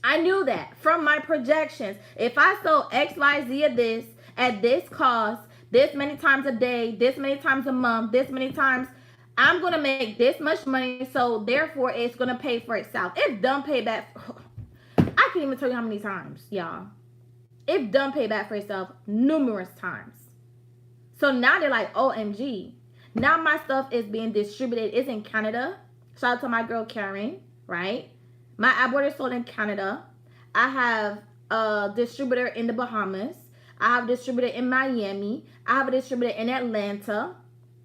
I knew that from my projections. If I sold XYZ of this at this cost, this many times a day, this many times a month, this many times, I'm going to make this much money. So therefore, it's going to pay for itself. It done pay back. I can't even tell you how many times, y'all. It done pay back for itself numerous times. So now they're like, OMG. Now my stuff is being distributed. It's in Canada. Shout out to my girl Karen, right? My AdWord is sold in Canada. I have a distributor in the Bahamas. I have a distributor in Miami. I have a distributor in Atlanta.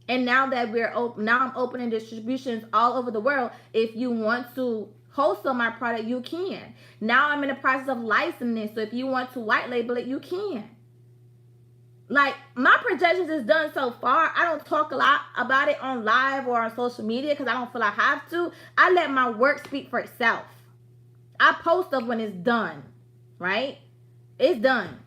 And now that I'm opening distributions all over the world. If you want to wholesale my product, you can. Now I'm in the process of licensing. So if you want to white label it, you can. Like, my projections is done so far. I don't talk a lot about it on live or on social media because I don't feel I have to. I let my work speak for itself. I post up when it's done, right? It's done.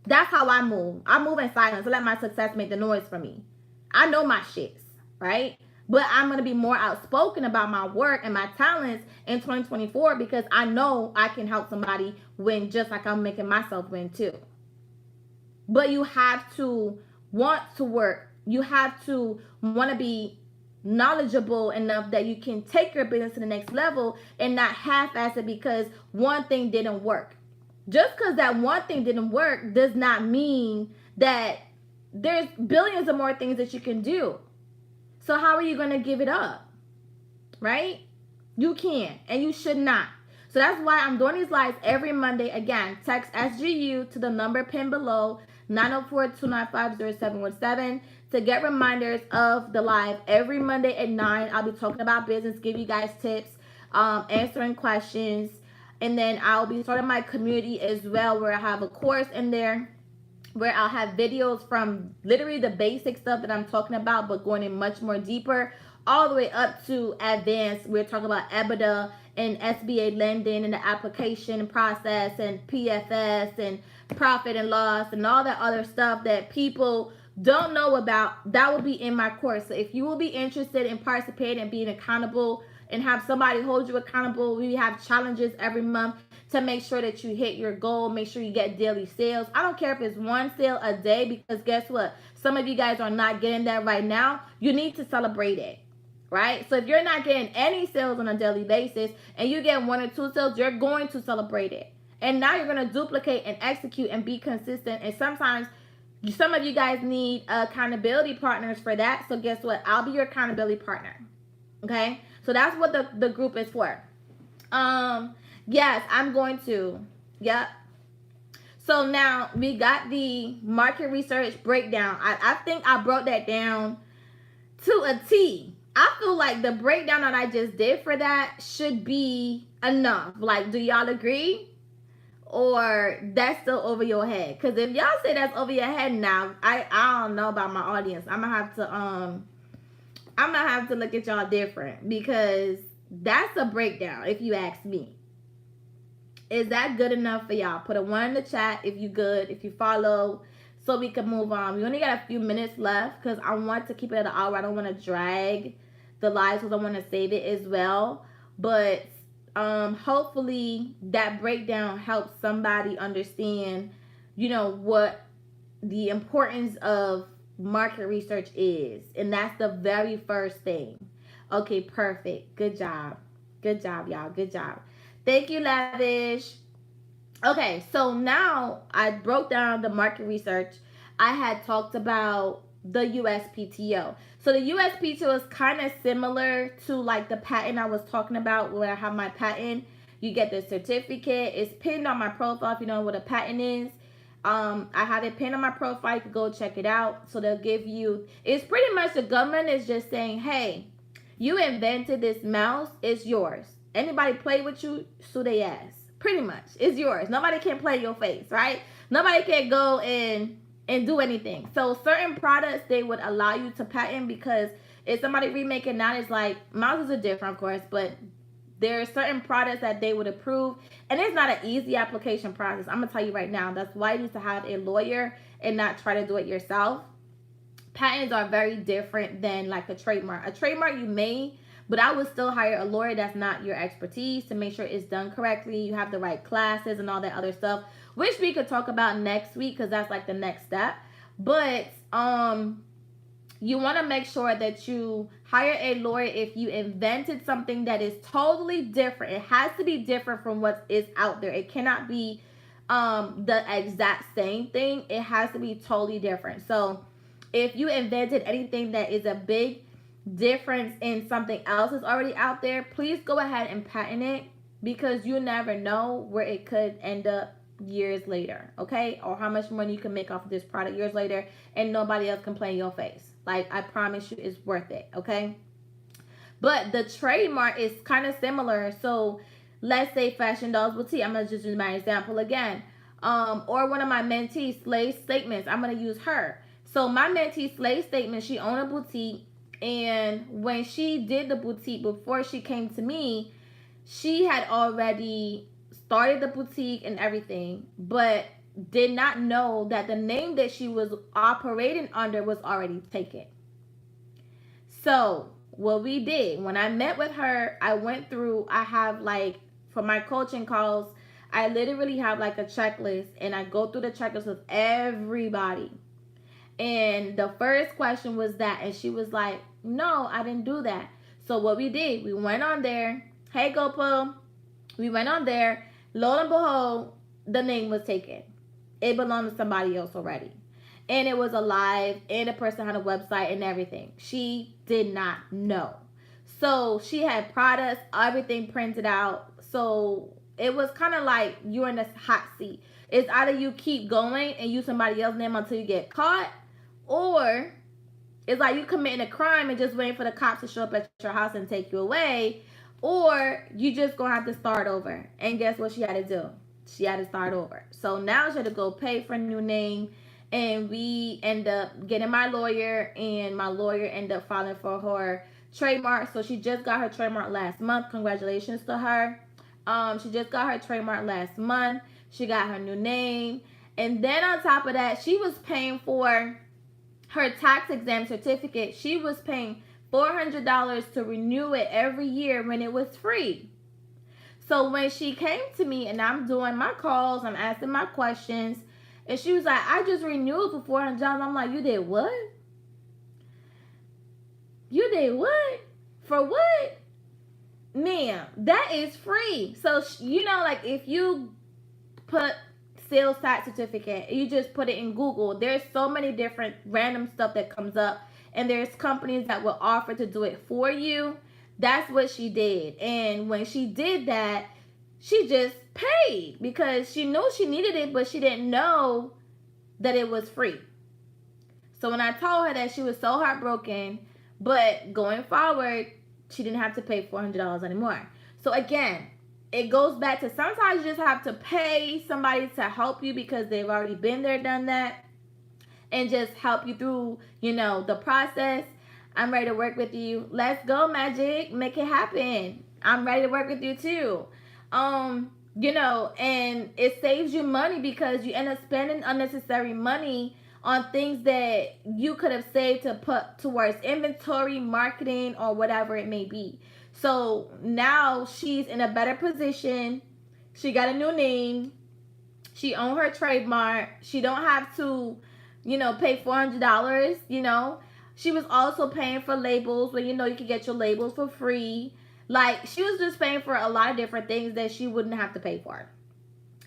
That's how I move. I move in silence. I let my success make the noise for me. I know my shits, right? But I'm going to be more outspoken about my work and my talents in 2024 because I know I can help somebody win just like I'm making myself win too. But you have to want to work. You have to want to be knowledgeable enough that you can take your business to the next level and not half-ass it because one thing didn't work. Just because that one thing didn't work does not mean that there's billions of more things that you can do. So how are you going to give it up? Right? You can't and you should not. So that's why I'm doing these lives every Monday. Again, text SGU to the number pinned below. 904-295-0717 to get reminders of the live every Monday at 9. I'll be talking about business, give you guys tips, answering questions. And then I'll be starting my community as well, where I have a course in there where I'll have videos from literally the basic stuff that I'm talking about, but going in much more deeper, all the way up to advanced. We're talking about EBITDA and SBA lending and the application process and PFS and profit and loss and all that other stuff that people don't know about. That will be in my course. So if you will be interested in participating and being accountable and have somebody hold you accountable, we have challenges every month to make sure that you hit your goal. Make sure you get daily sales. I don't care if it's one sale a day, because guess what? Some of you guys are not getting that right now. You need to celebrate it, right? So if you're not getting any sales on a daily basis and you get 1 or 2 sales, you're going to celebrate it. And now you're going to duplicate and execute and be consistent. And sometimes some of you guys need accountability partners for that. So guess what? I'll be your accountability partner. Okay? So that's what the group is for. Yes, I'm going to. Yep. So now we got the market research breakdown. I think I broke that down to a T. I feel like the breakdown that I just did for that should be enough. Like, do y'all agree? Or that's still over your head? Because if y'all say that's over your head now, I don't know about my audience. I'm gonna have to look at y'all different, because that's a breakdown if you ask me. Is that good enough for y'all? Put a 1 in the chat if you good, if you follow, so we can move on. We only got a few minutes left because I want to keep it at an hour. I don't want to drag the live because I want to save it as well. But hopefully that breakdown helps somebody understand, what the importance of market research is. And that's the very first thing. Okay, perfect. Good job. Good job, y'all. Good job. Thank you, Lavish. Okay, so now I broke down the market research. I had talked about the USPTO. So the USPTO is kind of similar to like the patent I was talking about, where I have my patent. You get the certificate. It's pinned on my profile if you know what a patent is. I have it pinned on my profile. You can go check it out. So they'll give you, it's pretty much the government is just saying, hey, you invented this mouse. It's yours. Anybody play with you, sue they ass. Pretty much. It's yours. Nobody can play your face, right? Nobody can go and do anything. So certain products, they would allow you to patent, because if somebody remake it now, it's like, mouses are different, of course, but there are certain products that they would approve. And it's not an easy application process. I'm going to tell you right now. That's why you need to have a lawyer and not try to do it yourself. Patents are very different than like a trademark. A trademark you may, but I would still hire a lawyer that's not your expertise to make sure it's done correctly. You have the right classes and all that other stuff, which we could talk about next week, because that's like the next step. But you want to make sure that you hire a lawyer if you invented something that is totally different. It has to be different from what is out there. It cannot be the exact same thing. It has to be totally different. So if you invented anything that is a big difference in something else that's already out there, please go ahead and patent it, because you never know where it could end up years later, okay? Or how much money you can make off of this product years later and nobody else can play in your face. Like, I promise you, it's worth it, okay? But the trademark is kind of similar. So let's say Fashion Dolls Boutique. I'm going to just use my example again. Or one of my mentees, Slay Statements. I'm going to use her. So my mentee, Slay Statements, she owned a boutique. And when she did the boutique, before she came to me, she had already started the boutique and everything, but did not know that the name that she was operating under was already taken. So what we did, when I met with her, I went through, I have like, for my coaching calls, I literally have like a checklist, and I go through the checklist with everybody. And the first question was that, and she was like, no, I didn't do that. So what we did, we went on there. Hey, GoPro. We went on there. Lo and behold, the name was taken. It belonged to somebody else already. And it was alive, and the person had a website and everything. She did not know. So she had products, everything printed out. So it was kind of like you're in this hot seat. It's either you keep going and use somebody else's name until you get caught, or it's like you committing a crime and just waiting for the cops to show up at your house and take you away, or you just gonna have to start over. And guess what she had to do? She had to start over. So now she had to go pay for a new name, and we end up getting my lawyer, and my lawyer ended up filing for her trademark. So she just got her trademark last month. Congratulations to her. She just got her trademark last month. She got her new name, and then on top of that, she was paying for her tax exempt certificate. She was paying $400 to renew it every year when it was free. So when she came to me and I'm doing my calls, I'm asking my questions, and she was like, I just renewed for $400. I'm like, you did what? You did what? For what? Ma'am, that is free. So, like if you put sales tax certificate, you just put it in Google, there's so many different random stuff that comes up, and there's companies that will offer to do it for you. That's what she did. And when she did that, she just paid because she knew she needed it, but she didn't know that it was free. So when I told her that, she was so heartbroken, but going forward, she didn't have to pay $400 anymore. So again, it goes back to sometimes you just have to pay somebody to help you because they've already been there, done that, and just help you through, the process. I'm ready to work with you. Let's go, Magic. Make it happen. I'm ready to work with you too. And it saves you money because you end up spending unnecessary money on things that you could have saved to put towards inventory, marketing, or whatever it may be. So now she's in a better position. She got a new name. She owns her trademark. She don't have to, pay $400, She was also paying for labels when you can get your labels for free. Like, she was just paying for a lot of different things that she wouldn't have to pay for.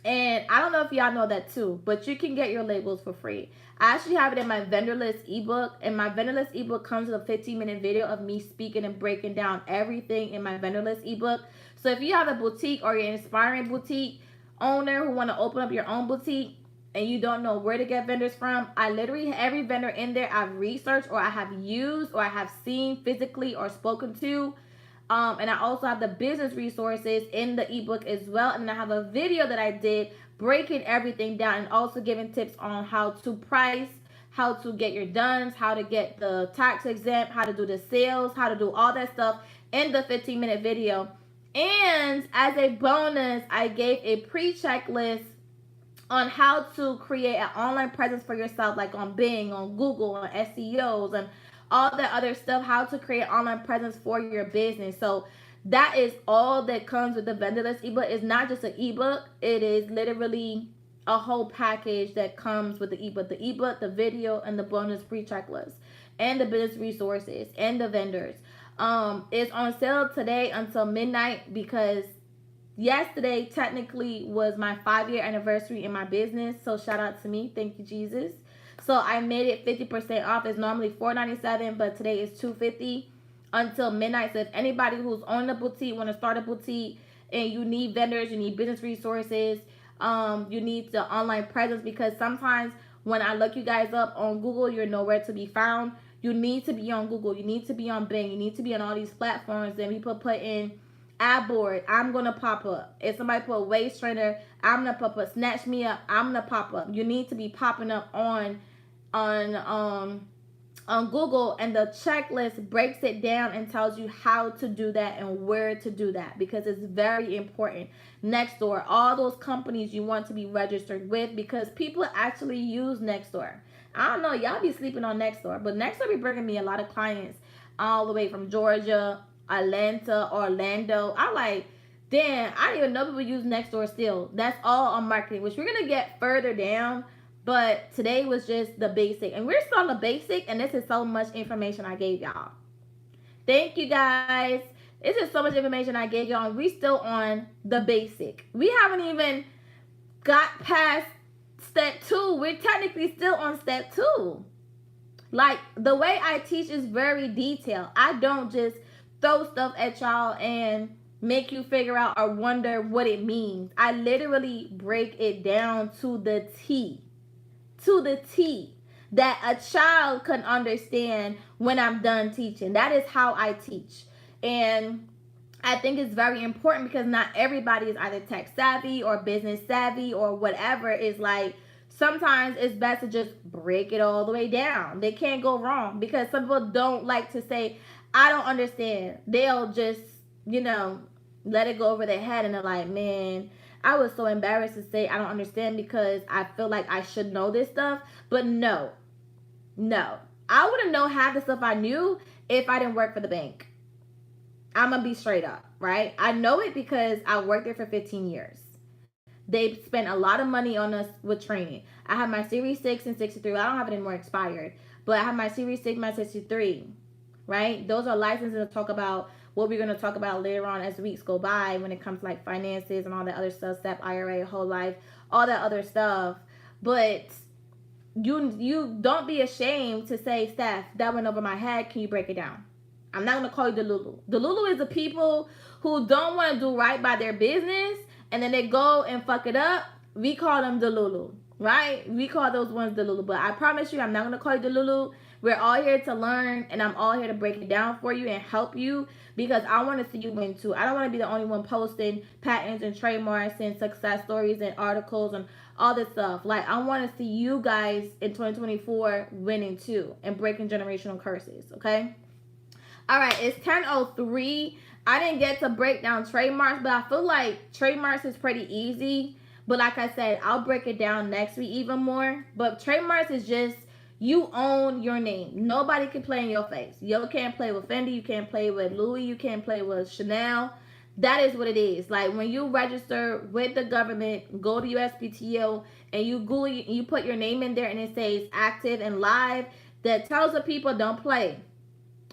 And I don't know if y'all know that too, but you can get your labels for free. I actually have it in my vendor list ebook, and my vendor list ebook comes with a 15-minute video of me speaking and breaking down everything in my vendor list ebook. So if you have a boutique or you're an inspiring boutique owner who want to open up your own boutique and you don't know where to get vendors from, I literally, every vendor in there I've researched or I have used or I have seen physically or spoken to. And I also have the business resources in the ebook as well. And I have a video that I did breaking everything down and also giving tips on how to price, how to get your duns, how to get the tax exempt, how to do the sales, how to do all that stuff in the 15-minute video. And as a bonus, I gave a pre-checklist on how to create an online presence for yourself, like on Bing, on Google, on SEOs, and all that other stuff, how to create an online presence for your business. So that is all that comes with the vendor list ebook. It's not just an ebook. It is literally a whole package that comes with the ebook. The ebook, the video, and the bonus pre-checklist, and the business resources, and the vendors. It's on sale today until midnight because yesterday technically was my 5-year anniversary in my business. So shout out to me. Thank you, Jesus. So I made it 50% off. It's normally $4.97, but today is $2.50 until midnight. So if anybody who's owning a boutique, want to start a boutique, and you need vendors, you need business resources, you need the online presence, because sometimes when I look you guys up on Google, you're nowhere to be found. You need to be on Google. You need to be on Bing. You need to be on all these platforms. Then people put in ad board, I'm gonna pop up. If somebody put a waist trainer, I'm gonna pop up. Snatch me up, I'm gonna pop up. You need to be popping up on Google, and the checklist breaks it down and tells you how to do that and where to do that, because it's very important. Nextdoor, all those companies you want to be registered with, because people actually use Nextdoor. I don't know, y'all be sleeping on Nextdoor, but Nextdoor be bringing me a lot of clients all the way from Georgia, Atlanta, Orlando. I like, damn, I didn't even know people use Nextdoor still. That's all on marketing, which we're going to get further down. But today was just the basic. And we're still on the basic, and this is so much information I gave y'all. Thank you, guys. This is so much information I gave y'all, and we still on the basic. We haven't even got past step 2. We're technically still on step 2. Like, the way I teach is very detailed. I don't just throw stuff at y'all and make you figure out or wonder what it means. I literally break it down to the T. To the T. That a child can understand when I'm done teaching. That is how I teach. And I think it's very important because not everybody is either tech savvy or business savvy or whatever. Is like sometimes it's best to just break it all the way down. They can't go wrong because some people don't like to say, I don't understand. They'll just, you know, let it go over their head and they're like, man, I was so embarrassed to say I don't understand because I feel like I should know this stuff. But no, no. I wouldn't know half the stuff I knew if I didn't work for the bank. I'm gonna be straight up, right? I know it because I worked there for 15 years. They spent a lot of money on us with training. I have my Series 6 and 63. I don't have it anymore expired, but I have my Series 6, my 63, right? Those are licenses to talk about what we're going to talk about later on as weeks go by when it comes to like finances and all that other stuff, SEP, IRA, whole life, all that other stuff. But you don't be ashamed to say, Steph, that went over my head. Can you break it down? I'm not going to call you Delulu. Delulu is the people who don't want to do right by their business and then they go and fuck it up. We call them Delulu, right? We call those ones Delulu. But I promise you, I'm not going to call you Delulu. We're all here to learn and I'm all here to break it down for you and help you because I want to see you win too. I don't want to be the only one posting patents and trademarks and success stories and articles and all this stuff. Like, I want to see you guys in 2024 winning too and breaking generational curses, okay? All right, it's 10:03. I didn't get to break down trademarks, but I feel like trademarks is pretty easy. But like I said, I'll break it down next week even more. But trademarks is just you own your name. Nobody can play in your face. You can't play with Fendi. You can't play with Louis. You can't play with Chanel. That is what it is. Like when you register with the government, go to USPTO and you Google, you put your name in there and it says active and live. That tells the people don't play.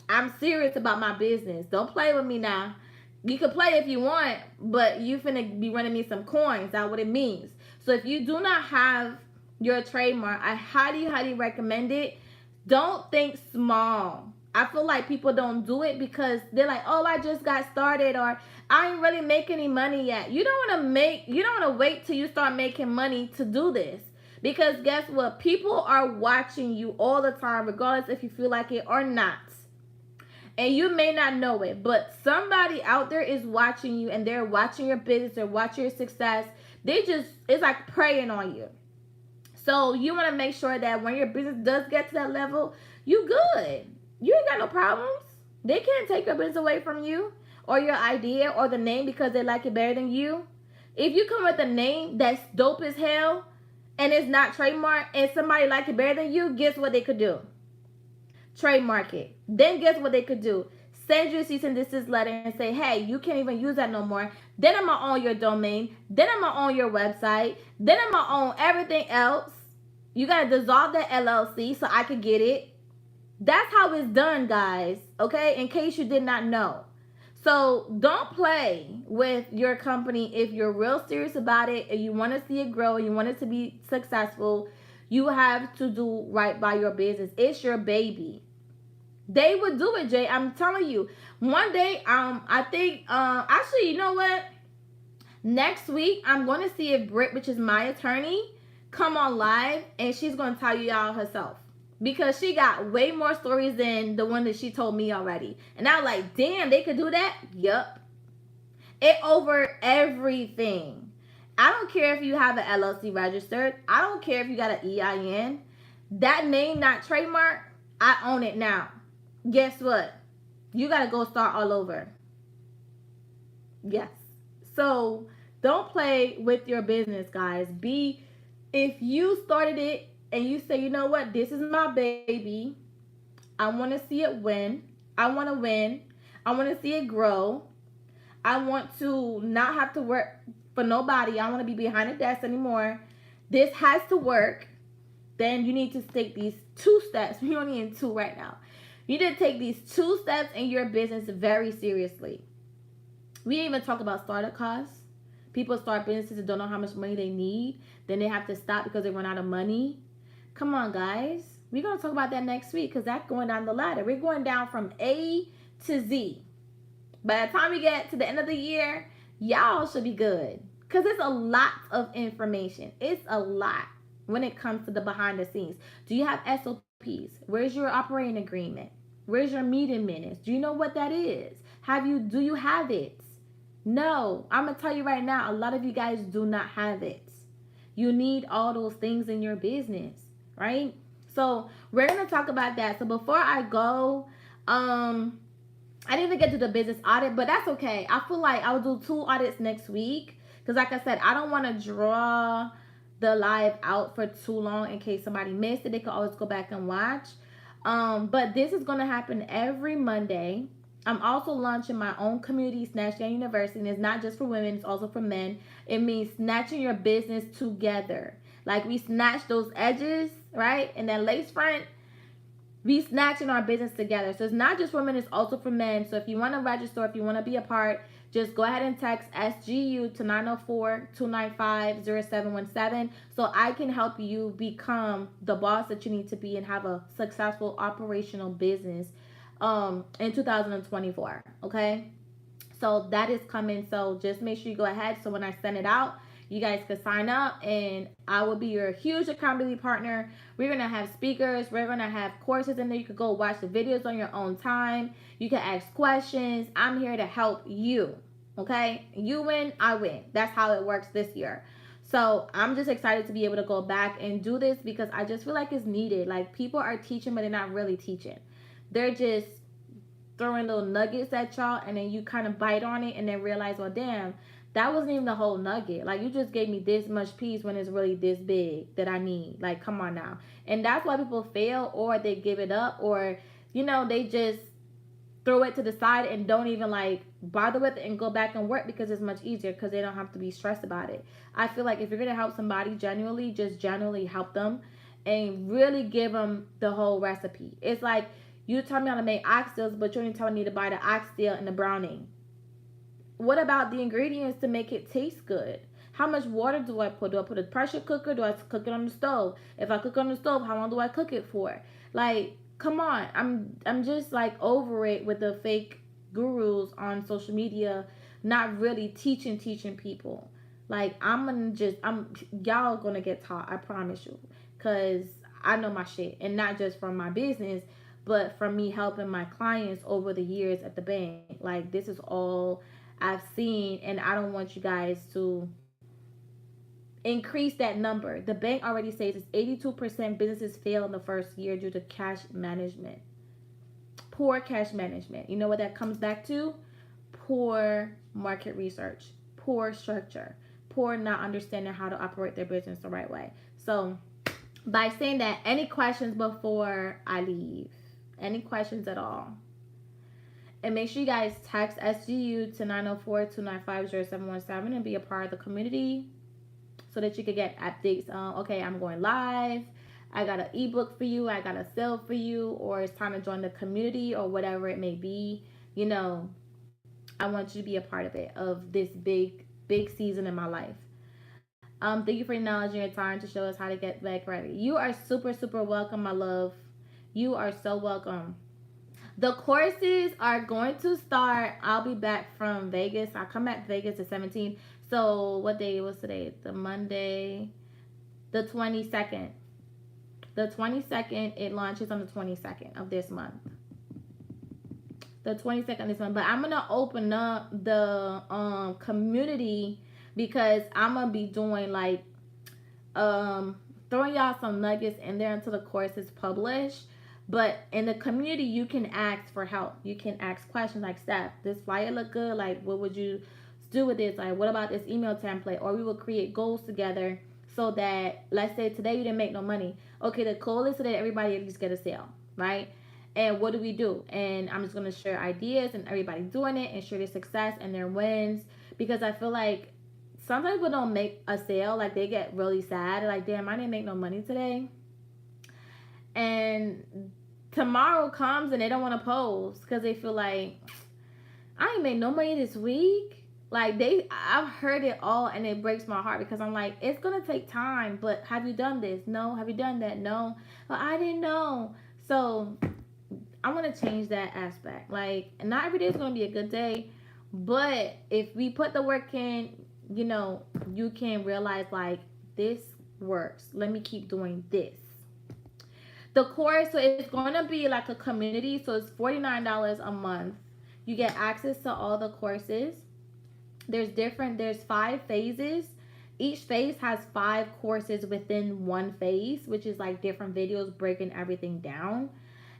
I'm serious about my business. Don't play with me now. You can play if you want, but you finna be running me some coins. That's what it means. So if you do not have your trademark, I highly, highly recommend it. Don't think small. I feel like people don't do it because they're like, oh, I just got started or I ain't really making any money yet. You don't want to wait till you start making money to do this. Because guess what? People are watching you all the time, regardless if you feel like it or not. And you may not know it, but somebody out there is watching you and they're watching your business, they're watching your success. It's like preying on you. So you want to make sure that when your business does get to that level, you good. You ain't got no problems. They can't take your business away from you or your idea or the name because they like it better than you. If you come with a name that's dope as hell and it's not trademark and somebody like it better than you, guess what they could do? Trademark it. Then guess what they could do? Send you a cease and desist letter and say, hey, you can't even use that no more. Then I'm going to own your domain. Then I'm going to own your website. Then I'm going to own everything else. You got to dissolve that LLC so I could get it. That's how it's done, guys. Okay? In case you did not know. So don't play with your company if you're real serious about it and you want to see it grow and you want it to be successful. You have to do right by your business. It's your baby. They would do it, Jay. I'm telling you. One day, I think, actually, you know what? Next week, I'm going to see if Britt, which is my attorney, come on live, and she's going to tell you all herself. Because she got way more stories than the one that she told me already. And I was like, damn, they could do that? Yup. It over everything. I don't care if you have an LLC registered. I don't care if you got an EIN. That name, not trademark, I own it now. Guess what? You got to go start all over. Yes. So don't play with your business, guys. If you started it and you say, you know what, this is my baby. I want to see it win. I want to win. I want to see it grow. I want to not have to work for nobody. I don't want to be behind a desk anymore. This has to work. Then you need to take these 2 steps. We're only in 2 right now. You need to take these 2 steps in your business very seriously. We didn't even talk about startup costs. People start businesses and don't know how much money they need. Then they have to stop because they run out of money. Come on, guys. We're going to talk about that next week because that's going down the ladder. We're going down from A to Z. By the time we get to the end of the year, y'all should be good. Because it's a lot of information. It's a lot when it comes to the behind the scenes. Do you have SOPs? Where's your operating agreement? Where's your meeting minutes? Do you know what that is? Do you have it? No. I'm going to tell you right now, a lot of you guys do not have it. You need all those things in your business, right? So we're going to talk about that. So before I go, I didn't even get to the business audit, but that's okay. I feel like I'll do 2 audits next week. Because like I said, I don't want to draw the live out for too long in case somebody missed it. They can always go back and watch. But this is going to happen every Monday. I'm also launching my own community, Snatch Game University. And it's not just for women, it's also for men. It means snatching your business together. Like we snatch those edges, right? And then lace front, we snatching our business together. So it's not just for women, it's also for men. So if you want to register, if you want to be a part, just go ahead and text SGU to 904-295-0717 so I can help you become the boss that you need to be and have a successful operational business in 2024. Okay? So that is coming. So just make sure you go ahead. So when I send it out, you guys can sign up and I will be your huge accountability partner. We're going to have speakers. We're going to have courses in there. You can go watch the videos on your own time. You can ask questions. I'm here to help you. Okay? You win, I win. That's how it works this year. So I'm just excited to be able to go back and do this because I just feel like it's needed. Like people are teaching, but they're not really teaching. They're just throwing little nuggets at y'all and then you kind of bite on it and then realize, well, damn, that wasn't even the whole nugget. Like, you just gave me this much piece when it's really this big that I need. Like, come on now. And that's why people fail or they give it up or, they just throw it to the side and don't even, like, bother with it and go back and work because it's much easier because they don't have to be stressed about it. I feel like if you're going to help somebody genuinely, just genuinely help them and really give them the whole recipe. It's like you tell me how to make oxtails, but you only telling me to buy the oxtail and the browning. What about the ingredients to make it taste good? How much water do I put? Do I put a pressure cooker? Do I cook it on the stove? If I cook on the stove, how long do I cook it for? Like, come on. I'm just like over it with the fake gurus on social media not really teaching people. Like, y'all gonna get taught, I promise you. Cause I know my shit. And not just from my business, but from me helping my clients over the years at the bank. Like, this is all I've seen, and I don't want you guys to increase that number. The bank already says it's 82% businesses fail in the first year due to cash management. Poor cash management. You know what that comes back to? Poor market research, poor structure, poor not understanding how to operate their business the right way. So by saying that, any questions before I leave? Any questions at all? And make sure you guys text SGU to 904-295-0717 and be a part of the community so that you can get updates on, okay, I'm going live. I got an ebook for you. I got a sale for you. Or it's time to join the community or whatever it may be. I want you to be a part of it, of this big season in my life. Thank you for acknowledging your time to show us how to get back ready. You are super, super welcome, my love. You are so welcome. The courses are going to start. I'll be back from Vegas. I come back to Vegas the 17th. So what day was today? The Monday, the 22nd. The 22nd, it launches on the 22nd of this month. The 22nd of this month. But I'm going to open up the community because I'm going to be doing like throwing y'all some nuggets in there until the course is published. But in the community, you can ask for help. You can ask questions like, Steph, this flyer look good. Like, what would you do with this? Like, what about this email template? Or we will create goals together so that, let's say today you didn't make no money. Okay, the goal is today everybody at least get a sale, right? And what do we do? And I'm just going to share ideas and everybody doing it and share their success and their wins. Because I feel like sometimes people don't make a sale. Like, they get really sad. They're like, damn, I didn't make no money today. And tomorrow comes and they don't want to post because they feel like, I ain't made no money this week. Like, I've heard it all and it breaks my heart because I'm like, it's going to take time, but have you done this? No. Have you done that? No. But I didn't know. So I want to change that aspect. Like, not every day is going to be a good day, but if we put the work in, you can realize like this works. Let me keep doing this. The course, so it's going to be like a community, so it's $49 a month. You get access to all the courses. There's 5 phases. Each phase has 5 courses within one phase, which is like different videos breaking everything down.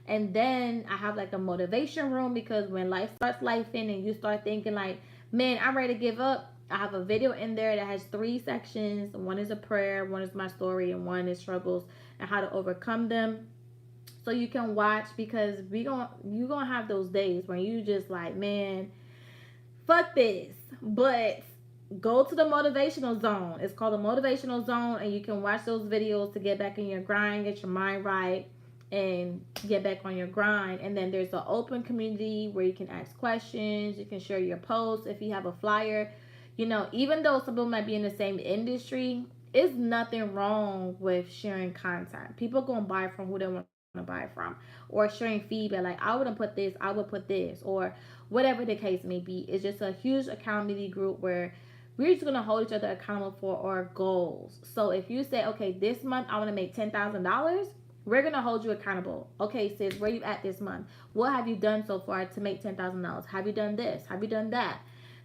And then I have like a motivation room, because when life starts lifing and you start thinking like, man, I'm ready to give up, I have a video in there that has 3 sections. One is a prayer, one is my story, and one is struggles and how to overcome them. So you can watch, because you gonna have those days when you just like, man, fuck this. But go to the motivational zone. It's called the motivational zone, and you can watch those videos to get back in your grind, get your mind right, and get back on your grind. And then there's an open community where you can ask questions, you can share your posts. If you have a flyer, even though some people might be in the same industry, it's nothing wrong with sharing content. People gonna buy from who they want to buy from, or sharing feedback like, I wouldn't put this, I would put this, or whatever the case may be. It's just a huge accountability group where we're just gonna hold each other accountable for our goals. So if you say, okay, this month I want to make $10,000, we're gonna hold you accountable. Okay, sis, where you at this month? What have you done so far to make $10,000? Have you done this? Have you done that?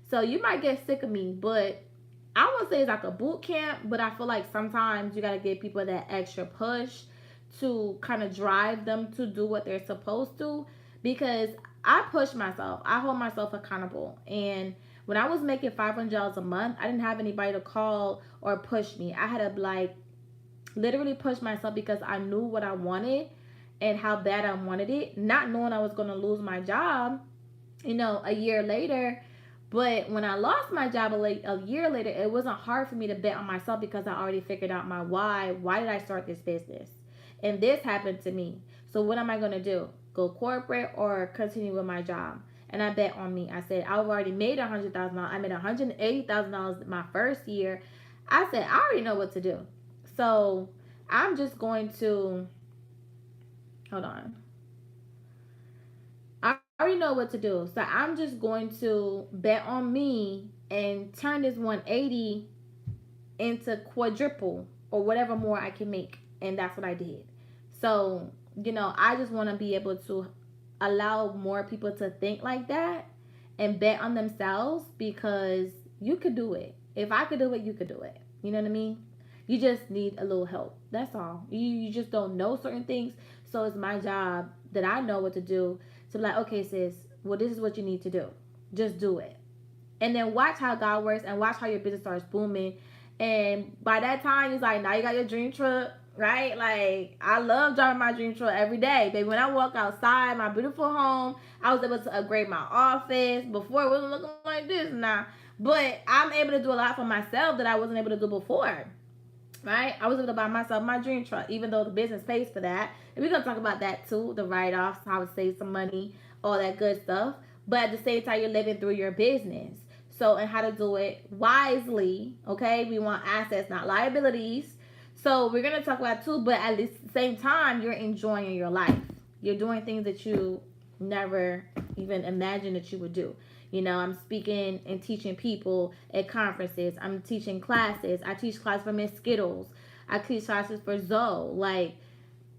So you might get sick of me, but I won't say it's like a boot camp, but I feel like sometimes you gotta give people that extra push to kind of drive them to do what they're supposed to, because I push myself. I hold myself accountable. And when I was making $500 a month, I didn't have anybody to call or push me. I had to like literally push myself, because I knew what I wanted and how bad I wanted it, not knowing I was going to lose my job, a year later. But when I lost my job a year later, it wasn't hard for me to bet on myself, because I already figured out my why. Why did I start this business? And this happened to me. So what am I going to do? Go corporate or continue with my job? And I bet on me. I said, I've already made $100,000. I made $180,000 my first year. I said, I already know what to do. So I'm just going to, hold on. I already know what to do. So I'm just going to bet on me and turn this 180 into quadruple or whatever more I can make. And that's what I did. So, I just want to be able to allow more people to think like that and bet on themselves, because you could do it. If I could do it, you could do it. You know what I mean? You just need a little help. That's all. You just don't know certain things. So it's my job that I know what to do to be like, okay, sis, well, this is what you need to do. Just do it. And then watch how God works, and watch how your business starts booming. And by that time, it's like, now you got your dream truck, right? Like, I love driving my dream truck every day. Baby, when I walk outside my beautiful home, I was able to upgrade my office. Before, it wasn't looking like this now. But I'm able to do a lot for myself that I wasn't able to do before. Right? I was able to buy myself my dream truck, even though the business pays for that. And we're going to talk about that too, the write-offs, how to save some money, all that good stuff. But at the same time, you're living through your business. So, and how to do it wisely, okay? We want assets, not liabilities. So we're going to talk about too, but at the same time, you're enjoying your life. You're doing things that you never even imagined that you would do. I'm speaking and teaching people at conferences. I'm teaching classes. I teach classes for Miss Skittles. I teach classes for Zoe. Like,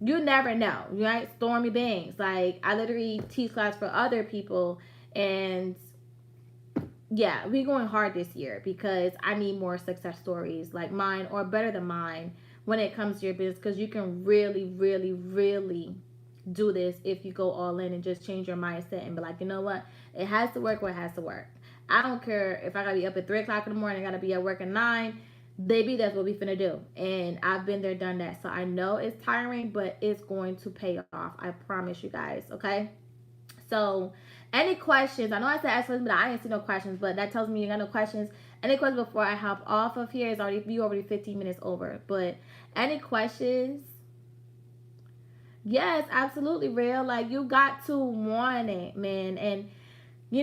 you never know, right? Stormy Banks. Like, I literally teach class for other people. And yeah, we're going hard this year, because I need more success stories like mine, or better than mine, when it comes to your business, because you can really, really, really do this if you go all in and just change your mindset and be like, you know what, it has to work. What has to work. I don't care if I gotta be up at 3 o'clock in the morning, I gotta be at work at 9. Baby, that's what we finna do. And I've been there, done that. So I know it's tiring, but it's going to pay off. I promise you guys. Okay. So any questions? I know I said ask questions, but I didn't see no questions. But that tells me you got no questions. Any questions before I hop off of here? It's already 15 minutes over. But any questions? Yes, absolutely, real. Like, you got to want it, man. And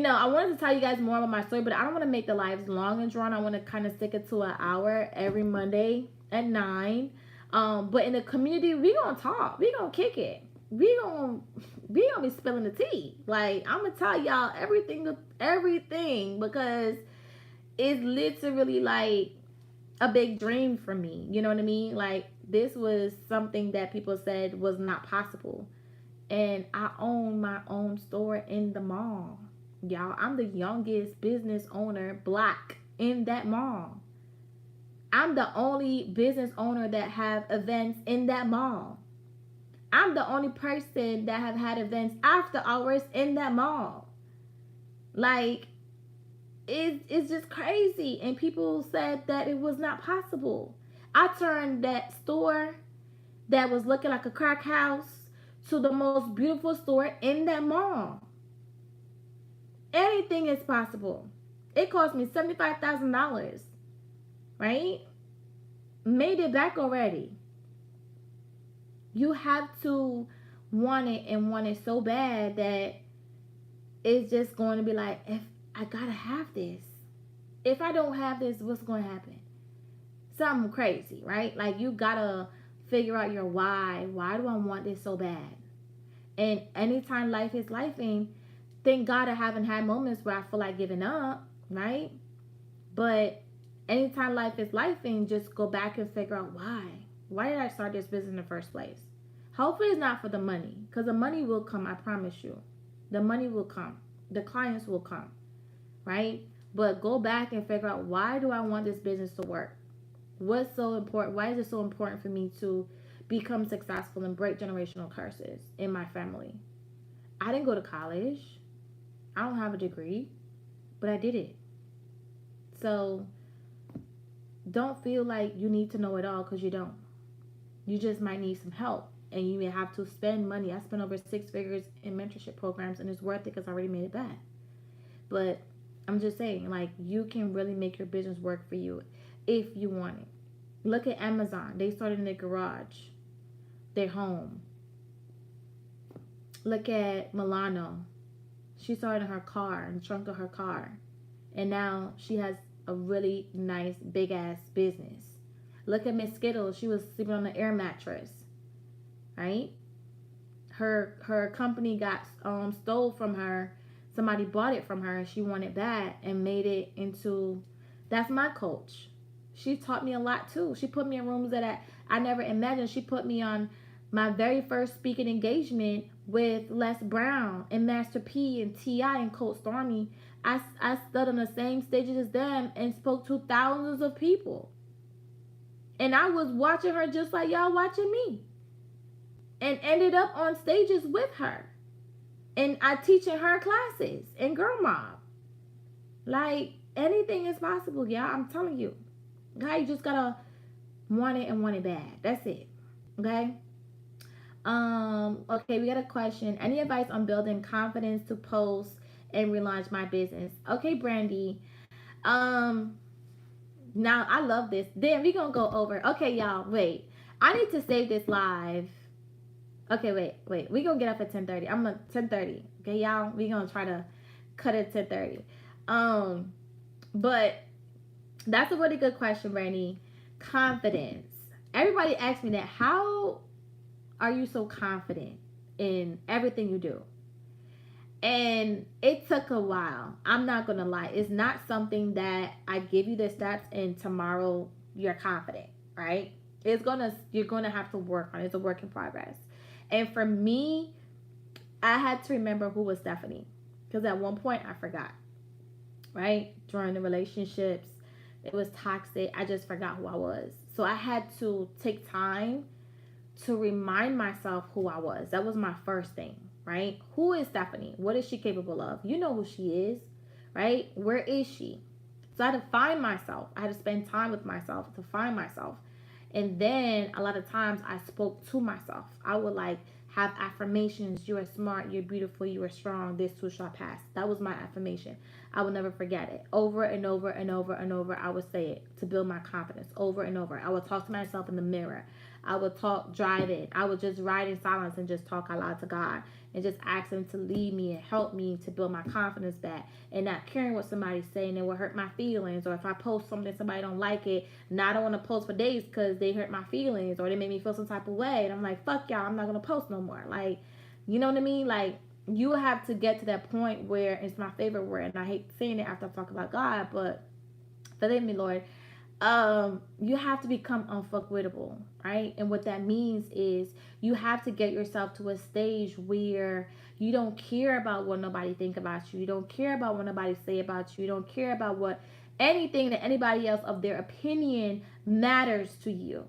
I wanted to tell you guys more about my story, but I don't want to make the lives long and drawn. I want to kind of stick it to an hour every Monday at 9. But in the community, we gonna talk. We gonna kick it. We gonna we gonna be spilling the tea. Like, I'm gonna tell y'all everything, because it's literally like a big dream for me. You know what I mean? Like, this was something that people said was not possible. And I own my own store in the mall. Y'all, I'm the youngest business owner, black, in that mall. I'm the only business owner that have events in that mall. I'm the only person that have had events after hours in that mall. Like, it's just crazy. And people said that it was not possible. I turned that store that was looking like a crack house to the most beautiful store in that mall. Anything is possible. It cost me $75,000, right? Made it back already. You have to want it, and want it so bad that it's just going to be like, if I gotta have this. If I don't have this, what's going to happen? Something crazy, right? Like, you gotta figure out your why. Why do I want this so bad? And anytime life is lifing, thank God I haven't had moments where I feel like giving up, right? But anytime life is lifing, just go back and figure out why. Why did I start this business in the first place? Hopefully it's not for the money, because the money will come, I promise you. The money will come. The clients will come, right? But go back and figure out, why do I want this business to work? What's so important? Why is it so important for me to become successful and break generational curses in my family? I didn't go to college. I don't have a degree, but I did it. So don't feel like you need to know it all, because you don't. You just might need some help, and you may have to spend money. I spent over 6 figures in mentorship programs, and it's worth it because I already made it back. But I'm just saying, like, you can really make your business work for you if you want it. Look at Amazon. They started in their garage, their home. Look at Milano. She started in her car, in the trunk of her car. And now she has a really nice, big ass business. Look at Miss Skittles. She was sleeping on an air mattress, right? Her company got stole from her. Somebody bought it from her, and she wanted back and made it into. That's my coach. She taught me a lot too. She put me in rooms that I never imagined. She put me on my very first speaking engagement with Les Brown and Master P and T.I. and Coach Stormy. I stood on the same stages as them and spoke to thousands of people. And I was watching her just like y'all watching me. And ended up on stages with her. And I teaching her classes in Girl Mob. Like, anything is possible, y'all. I'm telling you. Okay, you just gotta want it and want it bad. That's it. Okay. Okay, we got a question. Any advice on building confidence to post and relaunch my business? Okay, Brandy. Now I love this. Then we gonna go over. Okay, y'all. Wait. I need to save this live. Okay, wait. We gonna get up at 10:30. I'm at 10:30. Okay, y'all. We gonna try to cut it 10:30. But that's a really good question, Brandy. Confidence. Everybody asks me that. How are you so confident in everything you do? And it took a while. I'm not gonna lie. It's not something that I give you the steps and tomorrow you're confident, right? You're gonna have to work on it. It's a work in progress. And for me, I had to remember who was Stephanie, because at one point I forgot, right? During the relationships, it was toxic. I just forgot who I was. So I had to take time to remind myself who I was. That was my first thing, right? Who is Stephanie? What is she capable of? You know who she is, right? Where is she? So I had to find myself. I had to spend time with myself to find myself. And then a lot of times I spoke to myself. I would like have affirmations. You are smart. You're beautiful. You are strong. This too shall pass. That was my affirmation. I will never forget it. Over and over and over and over, I would say it to build my confidence. Over and over. I would talk to myself in the mirror. I would talk driving. I would just ride in silence and just talk out loud to God and just ask him to lead me and help me to build my confidence back, and not caring what somebody's saying. It will hurt my feelings. Or if I post something, somebody don't like it, now I don't want to post for days because they hurt my feelings or they made me feel some type of way. And I'm like, fuck y'all, I'm not going to post no more. Like, You know what I mean? Like, you have to get to that point where it's my favorite word, and I hate saying it after I talk about God, but forgive me, Lord. You have to become unfuckwittable, right? And what that means is you have to get yourself to a stage where you don't care about what nobody think about you. You don't care about what nobody say about you. You don't care about what anything that anybody else of their opinion matters to you,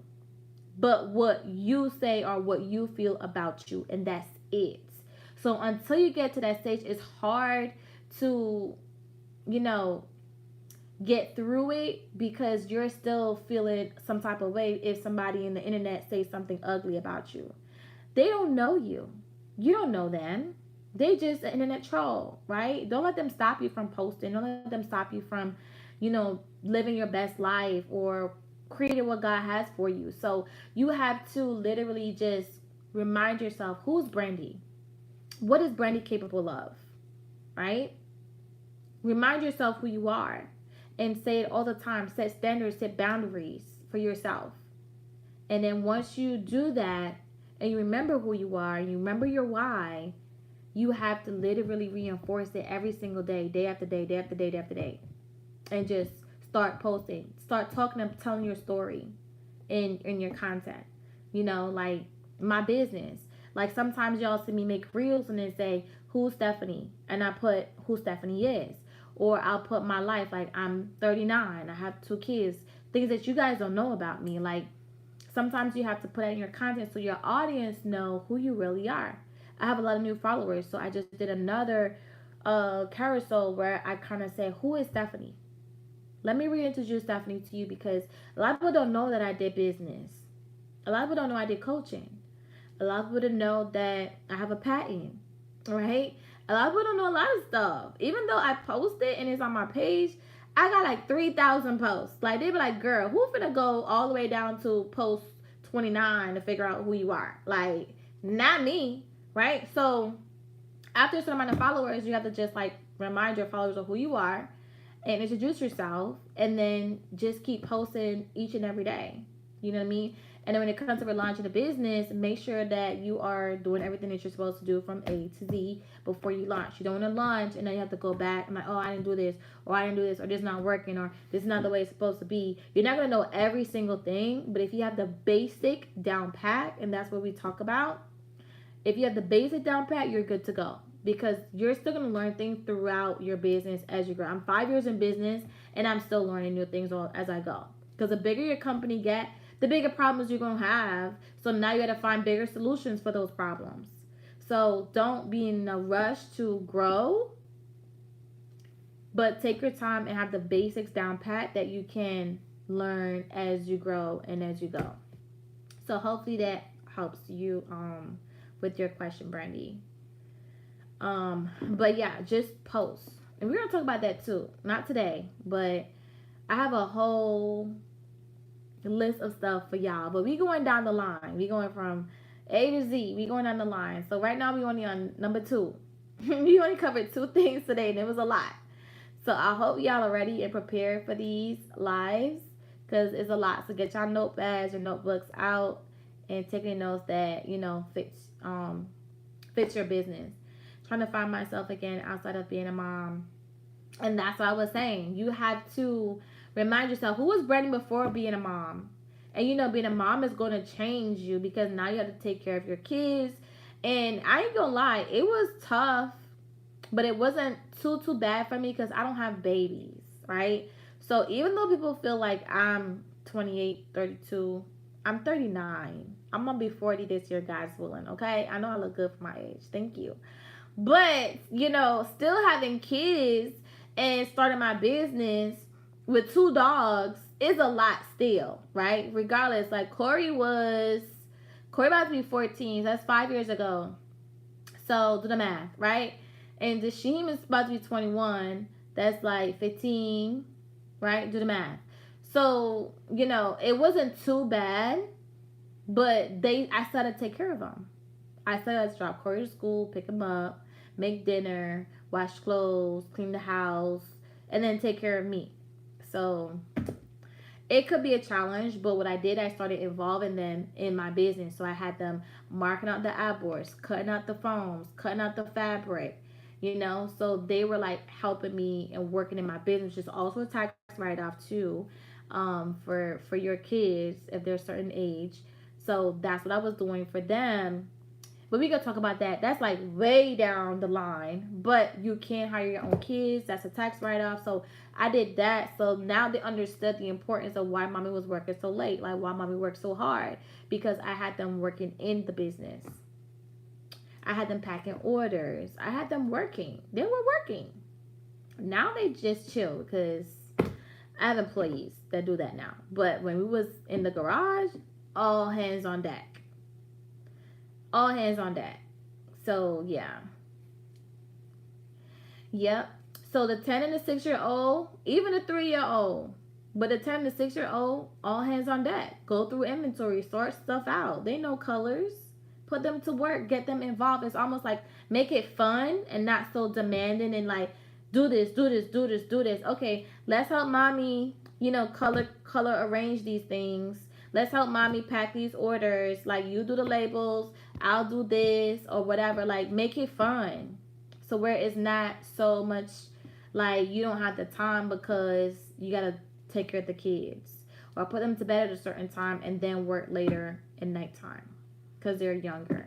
but what you say or what you feel about you, and that's it. So until you get to that stage, it's hard to, you know, get through it because you're still feeling some type of way if somebody in the internet says something ugly about you. They don't know you. You don't know them. They just an internet troll, right? Don't let them stop you from posting. Don't let them stop you from, living your best life or creating what God has for you. So you have to literally just remind yourself, who's Brandy? What is Brandy capable of? Right? Remind yourself who you are and say it all the time. Set standards, set boundaries for yourself. And then once you do that and you remember who you are and you remember your why, you have to literally reinforce it every single day, day after day, day after day, day after day. And just start posting. Start talking and telling your story in your content. Like my business. Like sometimes y'all see me make reels and then say, who's Stephanie? And I put who Stephanie is. Or I'll put my life, like I'm 39, I have 2 kids, things that you guys don't know about me. Like sometimes you have to put out in your content so your audience know who you really are. I have a lot of new followers, so I just did another carousel where I kind of say, who is Stephanie? Let me reintroduce Stephanie to you because a lot of people don't know that I did business. A lot of people don't know I did coaching. A lot of people don't know that I have a patent, right? A lot of people don't know a lot of stuff. Even though I post it and it's on my page, I got like 3,000 posts. Like, they be like, girl, who finna go all the way down to post 29 to figure out who you are? Like, not me, right? So, after a certain amount of followers, you have to just like remind your followers of who you are and introduce yourself, and then just keep posting each and every day. You know what I mean? And then when it comes to relaunching the business, make sure that you are doing everything that you're supposed to do from A to Z before you launch. You don't want to launch and then you have to go back and like, oh, I didn't do this, or I didn't do this, or this is not working, or this is not the way it's supposed to be. You're not going to know every single thing, but if you have the basic down pat, and that's what we talk about, if you have the basic down pat, you're good to go. Because you're still going to learn things throughout your business as you grow. I'm 5 years in business and I'm still learning new things as I go. Because the bigger your company get, the bigger problems you're going to have. So now you got to find bigger solutions for those problems. So don't be in a rush to grow, but take your time and have the basics down pat that you can learn as you grow and as you go. So hopefully that helps you with your question, Brandy. But yeah, just post. And we're gonna talk about that too. Not today, but I have a whole list of stuff for y'all. But we going down the line. We going from A to Z. We going down the line. So right now we only on number 2. We only covered 2 things today, and it was a lot. So I hope y'all are ready and prepared for these lives, because it's a lot. So get y'all notepads, your notebooks out, and taking notes that fits your business. Trying to find myself again outside of being a mom. And that's what I was saying. You have to remind yourself, who was Brandy before being a mom? And being a mom is going to change you because now you have to take care of your kids. And I ain't gonna lie, it was tough, but it wasn't too bad for me because I don't have babies, right? So even though people feel like I'm 28, 32, I'm 39. I'm gonna be 40 this year, God's willing, okay? I know I look good for my age. Thank you. But, still having kids and starting my business with 2 dogs is a lot still, right? Regardless, like Corey about to be 14. That's 5 years ago. So do the math, right? And Dashim is about to be 21. That's like 15, right? Do the math. So, it wasn't too bad, but I started to take care of them. I started to drop Corey to school, pick him up, make dinner, wash clothes, clean the house, and then take care of me. So it could be a challenge, but what I did, I started involving them in my business. So I had them marking out the ad boards, cutting out the foams, cutting out the fabric, you know. So they were like helping me and working in my business, which is also a tax write off too, for your kids if they're a certain age. So that's what I was doing for them, but we gonna talk about that. That's like way down the line. But you can hire your own kids. That's a tax write off. So I did that. So now they understood the importance of why mommy was working so late, like why mommy worked so hard, because I had them working in the business. I had them packing orders. I had them working. They were working. Now they just chill because I have employees that do that now. But when we was in the garage, all hands on deck. All hands on deck. So yeah. Yep. So the 10 and the 6-year old, even the 3-year old, but the 10 and the 6-year old, all hands on deck. Go through inventory, sort stuff out. They know colors. Put them to work, get them involved. It's almost like make it fun and not so demanding and like do this, do this, do this, do this. Okay, let's help mommy, you know, color arrange these things. Let's help mommy pack these orders. Like you do the labels, I'll do this or whatever. Like make it fun. So where it's not so much like you don't have the time because you gotta take care of the kids or put them to bed at a certain time and then work later in nighttime because they're younger.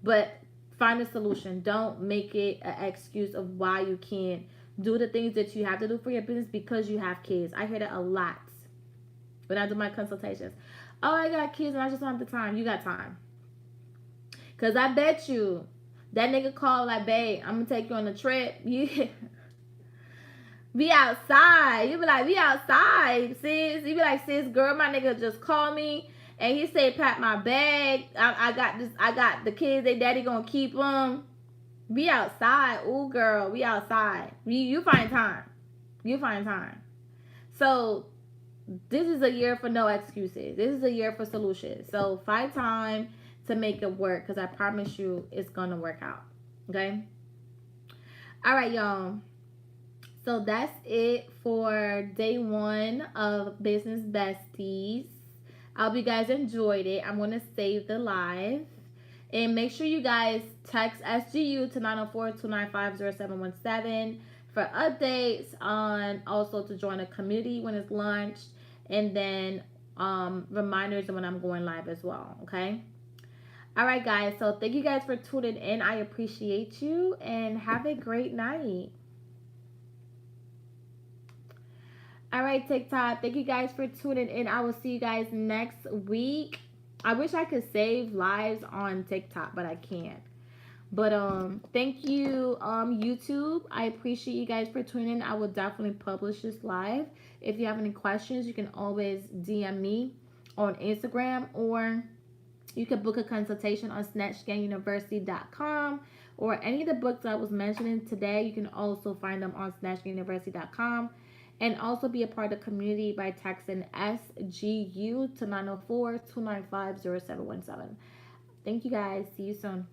But find a solution. Don't make it an excuse of why you can't do the things that you have to do for your business because you have kids. I hear that a lot when I do my consultations. Oh, I got kids and I just don't have the time. You got time. Because I bet you that nigga called like, babe, I'm going to take you on a trip. You be outside. You be like, we outside, sis. You be like, sis, girl, my nigga just called me. And he said, pack my bag. I got this. I got the kids. They daddy gonna keep them. Be outside. Ooh, girl, we outside. You find time. You find time. So this is a year for no excuses. This is a year for solutions. So find time to make it work because I promise you it's gonna work out. Okay. All right, y'all. So that's it for day one of Business Besties. I hope you guys enjoyed it. I'm going to save the live. And make sure you guys text SGU to 904-295-0717 for updates on also to join a community when it's launched. And then reminders of when I'm going live as well. Okay? All right, guys. So thank you guys for tuning in. I appreciate you. And have a great night. All right, TikTok. Thank you guys for tuning in. I will see you guys next week. I wish I could save lives on TikTok, but I can't. But thank you, YouTube. I appreciate you guys for tuning in. I will definitely publish this live. If you have any questions, you can always DM me on Instagram, or you can book a consultation on snatchgameuniversity.com, or any of the books I was mentioning today. You can also find them on snatchgameuniversity.com. And also be a part of the community by texting SGU to 904-295-0717. Thank you guys. See you soon.